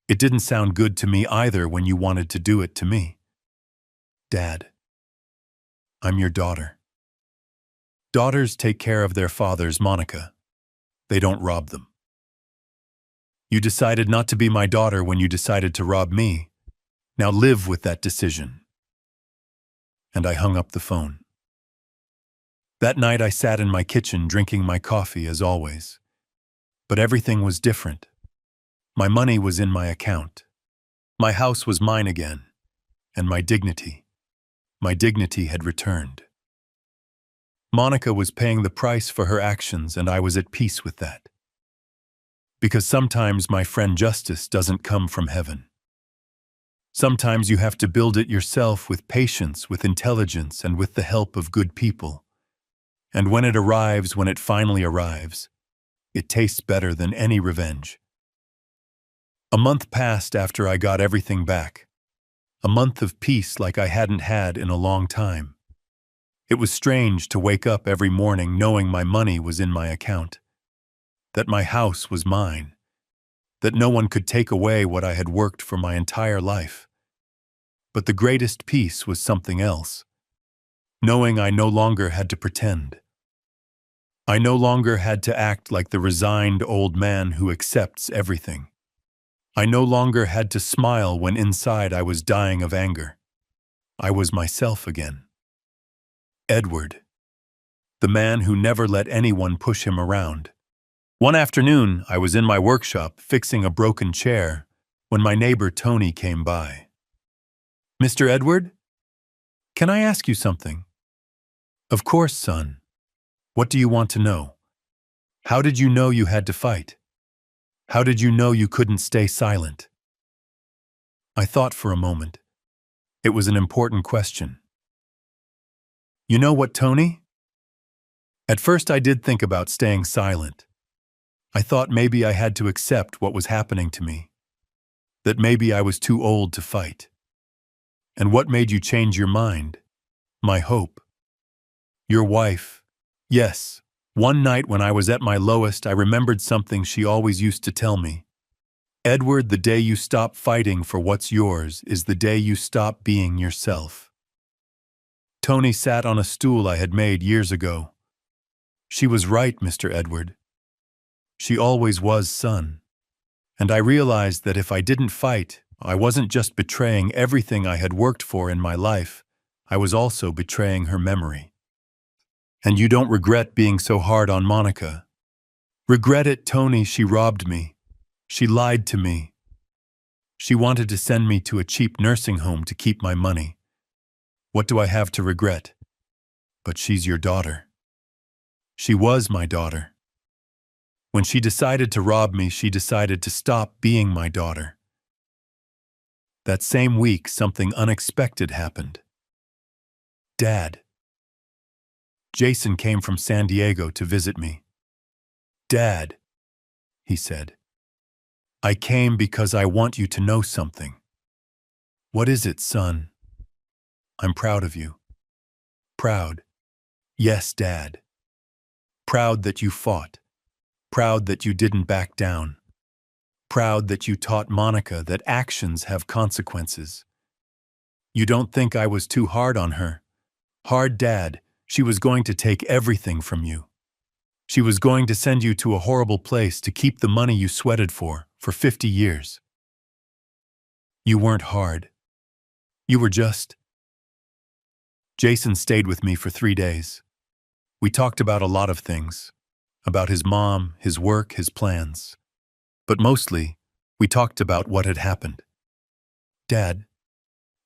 It didn't sound good to me either when you wanted to do it to me." "Dad, I'm your daughter. Daughters take care of their fathers, Monica. They don't rob them. You decided not to be my daughter when you decided to rob me. Now live with that decision." And I hung up the phone. That night I sat in my kitchen drinking my coffee as always. But everything was different. My money was in my account. My house was mine again. And my dignity had returned. Monica was paying the price for her actions, and I was at peace with that. Because sometimes, my friend, justice doesn't come from heaven. Sometimes you have to build it yourself with patience, with intelligence, and with the help of good people. And when it finally arrives, it tastes better than any revenge. A month passed after I got everything back. A month of peace like I hadn't had in a long time. It was strange to wake up every morning knowing my money was in my account, that my house was mine, that no one could take away what I had worked for my entire life. But the greatest peace was something else, knowing I no longer had to pretend. I no longer had to act like the resigned old man who accepts everything. I no longer had to smile when inside I was dying of anger. I was myself again. Edward, the man who never let anyone push him around. One afternoon, I was in my workshop fixing a broken chair when my neighbor Tony came by. "Mr. Edward, can I ask you something?" "Of course, son. What do you want to know? How did you know you had to fight? How did you know you couldn't stay silent?" I thought for a moment. It was an important question. "You know what, Tony?" At first I did think about staying silent. I thought maybe I had to accept what was happening to me, that maybe I was too old to fight. "And what made you change your mind?" "My hope." "Your wife." "Yes. One night when I was at my lowest, I remembered something she always used to tell me. Edward, the day you stop fighting for what's yours is the day you stop being yourself." Tony sat on a stool I had made years ago. She was right, Mr. Edward. She always was, son. And I realized that if I didn't fight, I wasn't just betraying everything I had worked for in my life, I was also betraying her memory. And you don't regret being so hard on Monica. Regret it, Tony, she robbed me. She lied to me. She wanted to send me to a cheap nursing home to keep my money. What do I have to regret? But she's your daughter. She was my daughter. When she decided to rob me, she decided to stop being my daughter. That same week, something unexpected happened. Dad. Jason came from San Diego to visit me. Dad, he said, I came because I want you to know something. What is it, son? I'm proud of you. Proud. Yes, Dad. Proud that you fought. Proud that you didn't back down. Proud that you taught Monica that actions have consequences. You don't think I was too hard on her? Hard, Dad. She was going to take everything from you. She was going to send you to a horrible place to keep the money you sweated for 50 years. You weren't hard. You were just... Jason stayed with me for 3 days. We talked about a lot of things. About his mom, his work, his plans. But mostly, we talked about what had happened. Dad,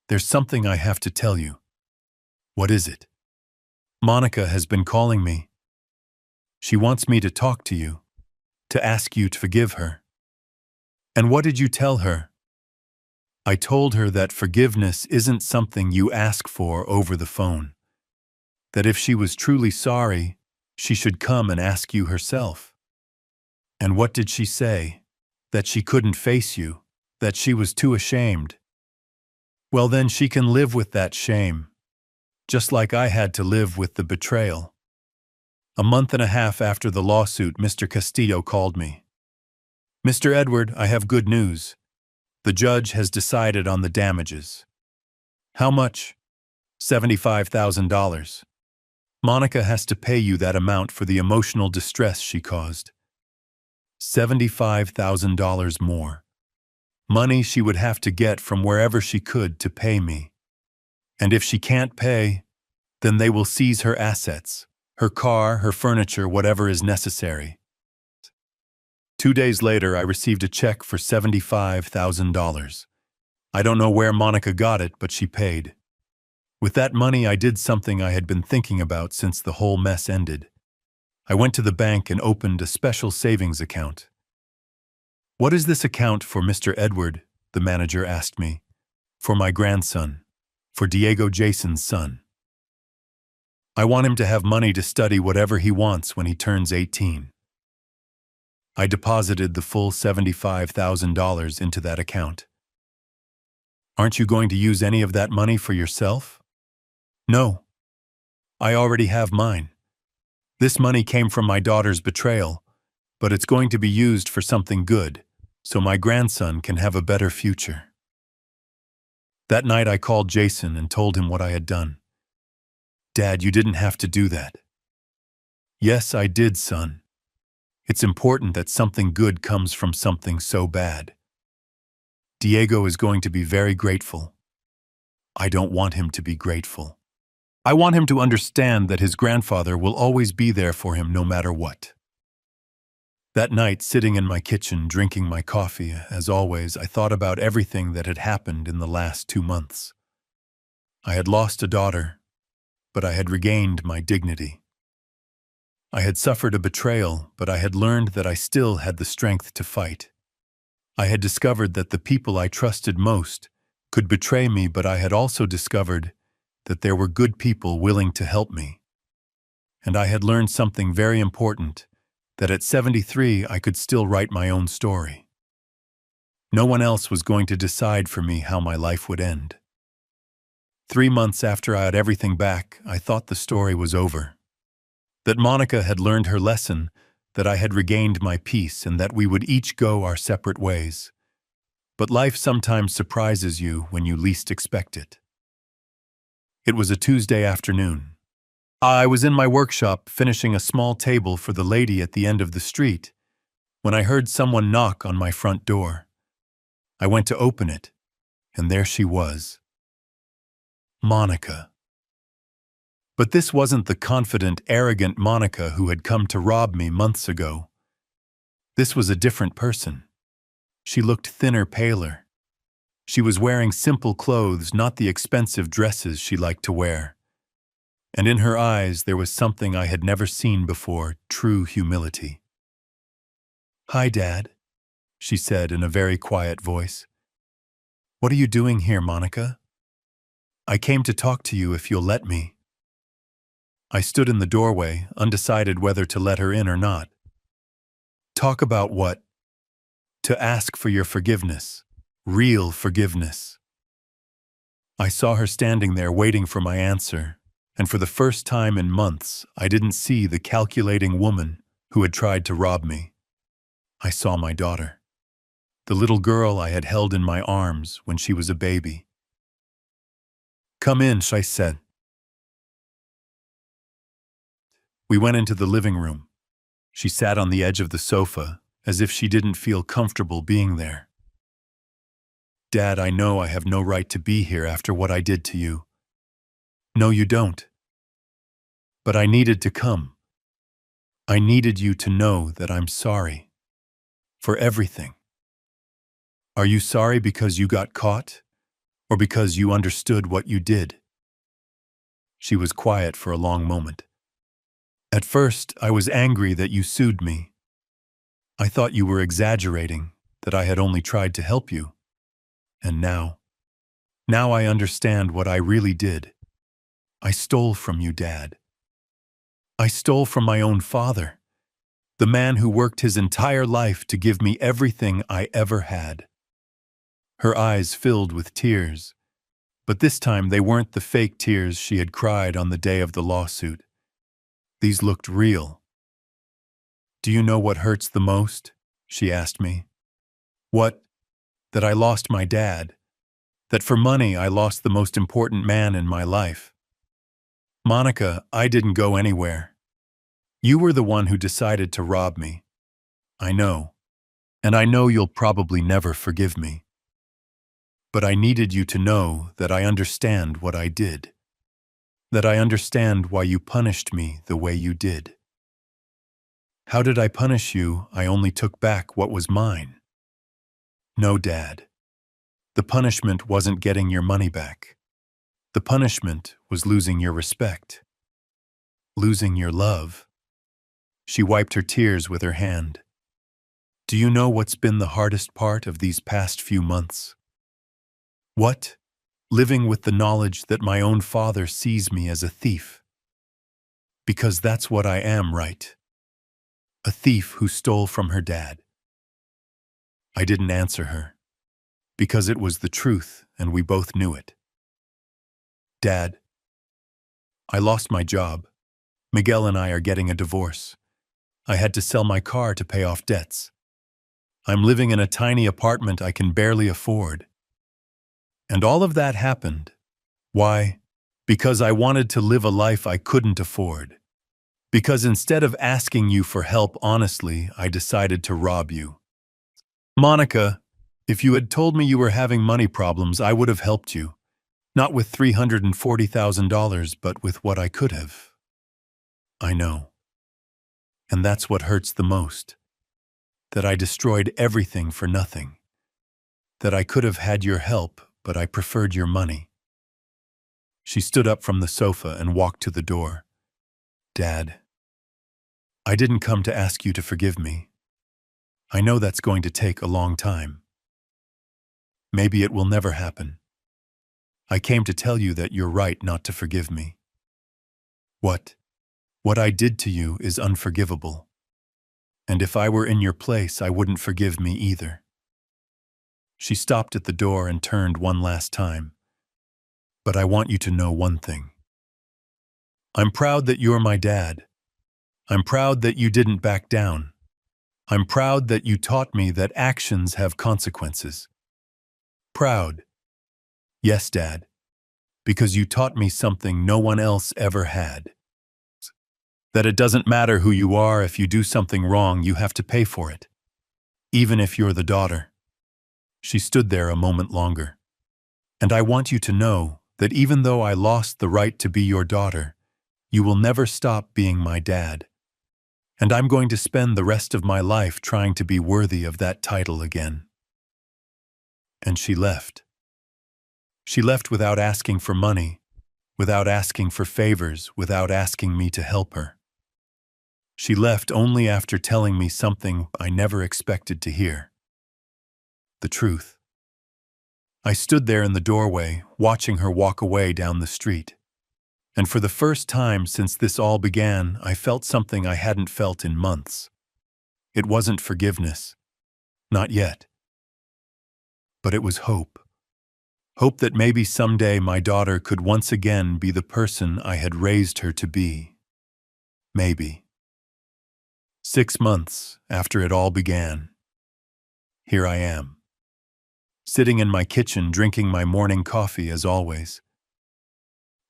there's something I have to tell you. What is it? Monica has been calling me. She wants me to talk to you, to ask you to forgive her. And what did you tell her? I told her that forgiveness isn't something you ask for over the phone. That if she was truly sorry, she should come and ask you herself. And what did she say? That she couldn't face you, that she was too ashamed. Well, then she can live with that shame, just like I had to live with the betrayal. A month and a half after the lawsuit, Mr. Castillo called me. Mr. Edward, I have good news. The judge has decided on the damages. How much? $75,000. Monica has to pay you that amount for the emotional distress she caused. $75,000 more. Money she would have to get from wherever she could to pay me. And if she can't pay, then they will seize her assets, her car, her furniture, whatever is necessary. 2 days later, I received a check for $75,000. I don't know where Monica got it, but she paid. With that money, I did something I had been thinking about since the whole mess ended. I went to the bank and opened a special savings account. What is this account for, Mr. Edward? The manager asked me. For my grandson. For Diego Jason's son. I want him to have money to study whatever he wants when he turns 18. I deposited the full $75,000 into that account. Aren't you going to use any of that money for yourself? No. I already have mine. This money came from my daughter's betrayal, but it's going to be used for something good, so my grandson can have a better future. That night I called Jason and told him what I had done. Dad, you didn't have to do that. Yes, I did, son. It's important that something good comes from something so bad. Diego is going to be very grateful. I don't want him to be grateful. I want him to understand that his grandfather will always be there for him no matter what. That night, sitting in my kitchen, drinking my coffee, as always, I thought about everything that had happened in the last 2 months. I had lost a daughter, but I had regained my dignity. I had suffered a betrayal, but I had learned that I still had the strength to fight. I had discovered that the people I trusted most could betray me, but I had also discovered that there were good people willing to help me. And I had learned something very important, that at 73 I could still write my own story. No one else was going to decide for me how my life would end. 3 months after I had everything back, I thought the story was over. That Monica had learned her lesson, that I had regained my peace, and that we would each go our separate ways. But life sometimes surprises you when you least expect it. It was a Tuesday afternoon. I was in my workshop finishing a small table for the lady at the end of the street when I heard someone knock on my front door. I went to open it, and there she was. Monica. But this wasn't the confident, arrogant Monica who had come to rob me months ago. This was a different person. She looked thinner, paler. She was wearing simple clothes, not the expensive dresses she liked to wear. And in her eyes there was something I had never seen before, true humility. "Hi, Dad," she said in a very quiet voice. "What are you doing here, Monica? I came to talk to you if you'll let me." I stood in the doorway, undecided whether to let her in or not. "Talk about what?" "To ask for your forgiveness. Real forgiveness." I saw her standing there waiting for my answer, and for the first time in months, I didn't see the calculating woman who had tried to rob me. I saw my daughter, the little girl I had held in my arms when she was a baby. "Come in," I said. We went into the living room. She sat on the edge of the sofa, as if she didn't feel comfortable being there. "Dad, I know I have no right to be here after what I did to you." "No, you don't. But I needed to come. I needed you to know that I'm sorry. For everything." "Are you sorry because you got caught? Or because you understood what you did?" She was quiet for a long moment. "At first, I was angry that you sued me. I thought you were exaggerating, that I had only tried to help you. And now I understand what I really did. I stole from you, Dad. I stole from my own father, the man who worked his entire life to give me everything I ever had." Her eyes filled with tears, but this time they weren't the fake tears she had cried on the day of the lawsuit. These looked real. "Do you know what hurts the most?" she asked me. "What? That I lost my dad. That for money I lost the most important man in my life. Monica, I didn't go anywhere. You were the one who decided to rob me. I know. And I know you'll probably never forgive me. But I needed you to know that I understand what I did. That I understand why you punished me the way you did." "How did I punish you? I only took back what was mine." "No, Dad. The punishment wasn't getting your money back. The punishment was losing your respect. Losing your love." She wiped her tears with her hand. "Do you know what's been the hardest part of these past few months?" "What?" "Living with the knowledge that my own father sees me as a thief. Because that's what I am, right? A thief who stole from her dad." I didn't answer her, because it was the truth and we both knew it. "Dad, I lost my job. Miguel and I are getting a divorce. I had to sell my car to pay off debts. I'm living in a tiny apartment I can barely afford. And all of that happened. Why? Because I wanted to live a life I couldn't afford. Because instead of asking you for help honestly, I decided to rob you. Monica, if you had told me you were having money problems, I would have helped you. Not with $340,000, but with what I could have." I know. And that's what hurts the most. That I destroyed everything for nothing. That I could have had your help, but I preferred your money. She stood up from the sofa and walked to the door. "Dad, I didn't come to ask you to forgive me. I know that's going to take a long time. Maybe it will never happen. I came to tell you that you're right not to forgive me. What I did to you is unforgivable. And if I were in your place, I wouldn't forgive me either." She stopped at the door and turned one last time. "But I want you to know one thing. I'm proud that you're my dad. I'm proud that you didn't back down. I'm proud that you taught me that actions have consequences. Proud. Yes, Dad, because you taught me something no one else ever had. That it doesn't matter who you are, if you do something wrong, you have to pay for it, even if you're the daughter. She stood there a moment longer. And I want you to know that even though I lost the right to be your daughter, you will never stop being my dad. And I'm going to spend the rest of my life trying to be worthy of that title again. And she left. She left without asking for money, without asking for favors, without asking me to help her. She left only after telling me something I never expected to hear. The truth. I stood there in the doorway, watching her walk away down the street. And for the first time since this all began, I felt something I hadn't felt in months. It wasn't forgiveness. Not yet. But it was hope. Hope that maybe someday my daughter could once again be the person I had raised her to be. Maybe. 6 months after it all began, here I am, sitting in my kitchen drinking my morning coffee as always.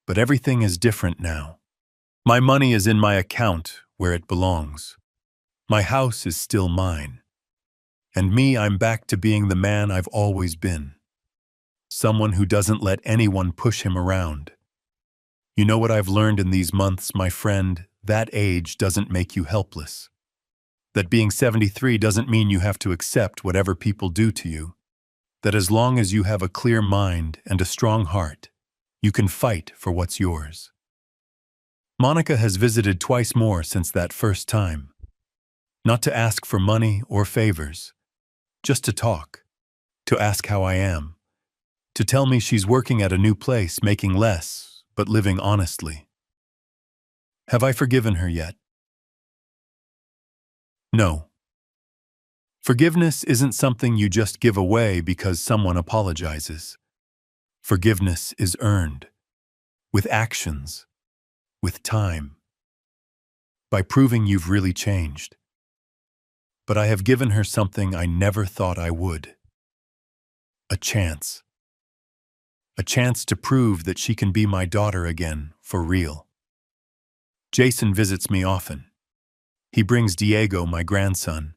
But everything is different now. My money is in my account where it belongs. My house is still mine. And me, I'm back to being the man I've always been. Someone who doesn't let anyone push him around. You know what I've learned in these months, my friend? That age doesn't make you helpless. That being 73 doesn't mean you have to accept whatever people do to you. That as long as you have a clear mind and a strong heart, you can fight for what's yours. Monica has visited twice more since that first time. Not to ask for money or favors, just to talk, to ask how I am, to tell me she's working at a new place, making less, but living honestly. Have I forgiven her yet? No. Forgiveness isn't something you just give away because someone apologizes. Forgiveness is earned, with actions, with time, by proving you've really changed. But I have given her something I never thought I would. A chance. A chance to prove that she can be my daughter again, for real. Jason visits me often. He brings Diego, my grandson,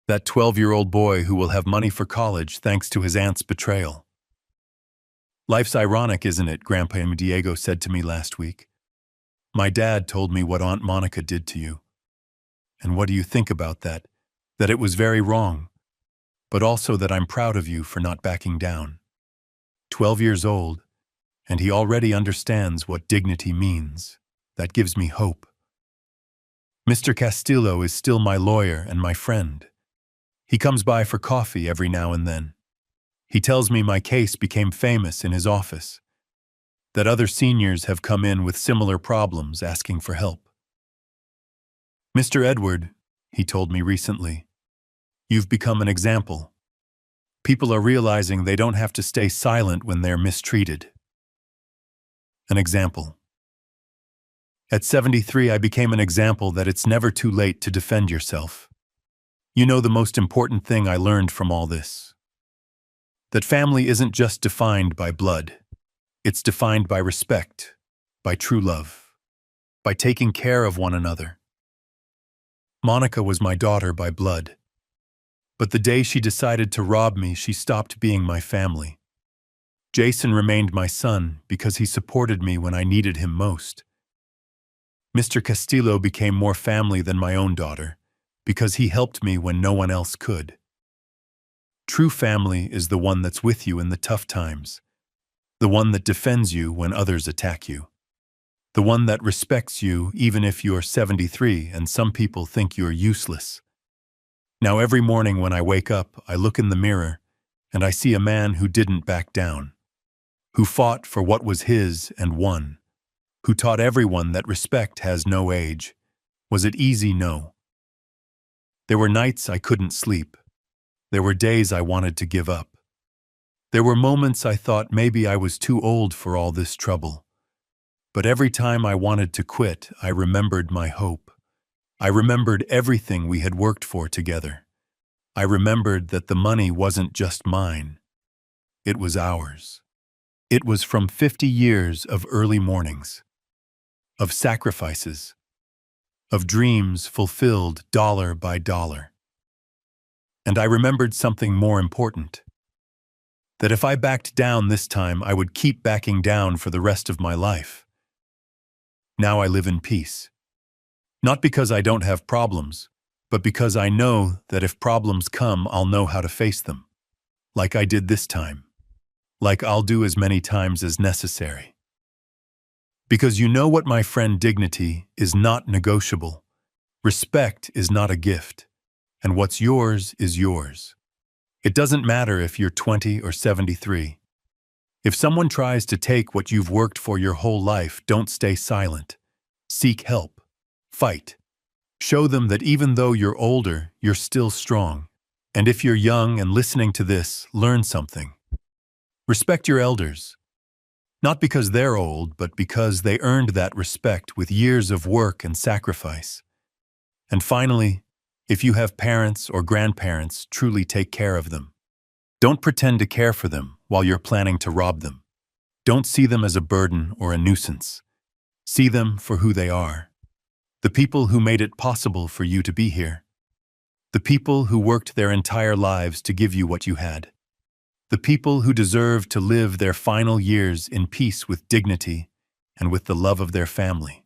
that 12-year-old boy who will have money for college thanks to his aunt's betrayal. Life's ironic, isn't it, Grandpa Diego said to me last week. My dad told me what Aunt Monica did to you. And what do you think about that? That it was very wrong, but also that I'm proud of you for not backing down. 12 years old, and he already understands what dignity means. That gives me hope. Mr. Castillo is still my lawyer and my friend. He comes by for coffee every now and then. He tells me my case became famous in his office, that other seniors have come in with similar problems asking for help. Mr. Edward, he told me recently, you've become an example. People are realizing they don't have to stay silent when they're mistreated. An example. At 73, I became an example that it's never too late to defend yourself. You know the most important thing I learned from all this? That family isn't just defined by blood. It's defined by respect, by true love, by taking care of one another. Monica was my daughter by blood. But the day she decided to rob me, she stopped being my family. Jason remained my son because he supported me when I needed him most. Mr. Castillo became more family than my own daughter because he helped me when no one else could. True family is the one that's with you in the tough times, the one that defends you when others attack you, the one that respects you even if you're 73 and some people think you're useless. Now every morning when I wake up, I look in the mirror and I see a man who didn't back down, who fought for what was his and won, who taught everyone that respect has no age. Was it easy? No. There were nights I couldn't sleep. There were days I wanted to give up. There were moments I thought maybe I was too old for all this trouble. But every time I wanted to quit, I remembered my hope. I remembered everything we had worked for together. I remembered that the money wasn't just mine. It was ours. It was from 50 years of early mornings, of sacrifices, of dreams fulfilled dollar by dollar. And I remembered something more important. That if I backed down this time, I would keep backing down for the rest of my life. Now I live in peace. Not because I don't have problems, but because I know that if problems come, I'll know how to face them. Like I did this time. Like I'll do as many times as necessary. Because you know what, my friend, dignity is not negotiable. Respect is not a gift. And what's yours is yours. It doesn't matter if you're 20 or 73. If someone tries to take what you've worked for your whole life, don't stay silent. Seek help. Fight. Show them that even though you're older, you're still strong. And if you're young and listening to this, learn something. Respect your elders. Not because they're old, but because they earned that respect with years of work and sacrifice. And finally, if you have parents or grandparents, truly take care of them. Don't pretend to care for them while you're planning to rob them. Don't see them as a burden or a nuisance. See them for who they are. The people who made it possible for you to be here. The people who worked their entire lives to give you what you had. The people who deserve to live their final years in peace with dignity and with the love of their family.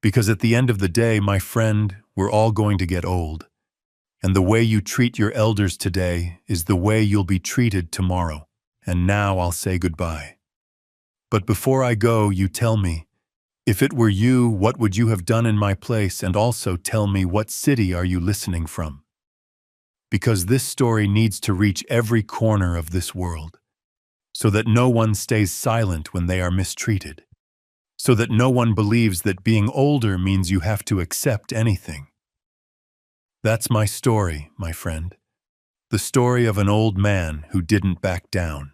Because at the end of the day, my friend, we're all going to get old. And the way you treat your elders today is the way you'll be treated tomorrow. And now I'll say goodbye. But before I go, you tell me, if it were you, what would you have done in my place? And also tell me, what city are you listening from? Because this story needs to reach every corner of this world, so that no one stays silent when they are mistreated, so that no one believes that being older means you have to accept anything. That's my story, my friend. The story of an old man who didn't back down.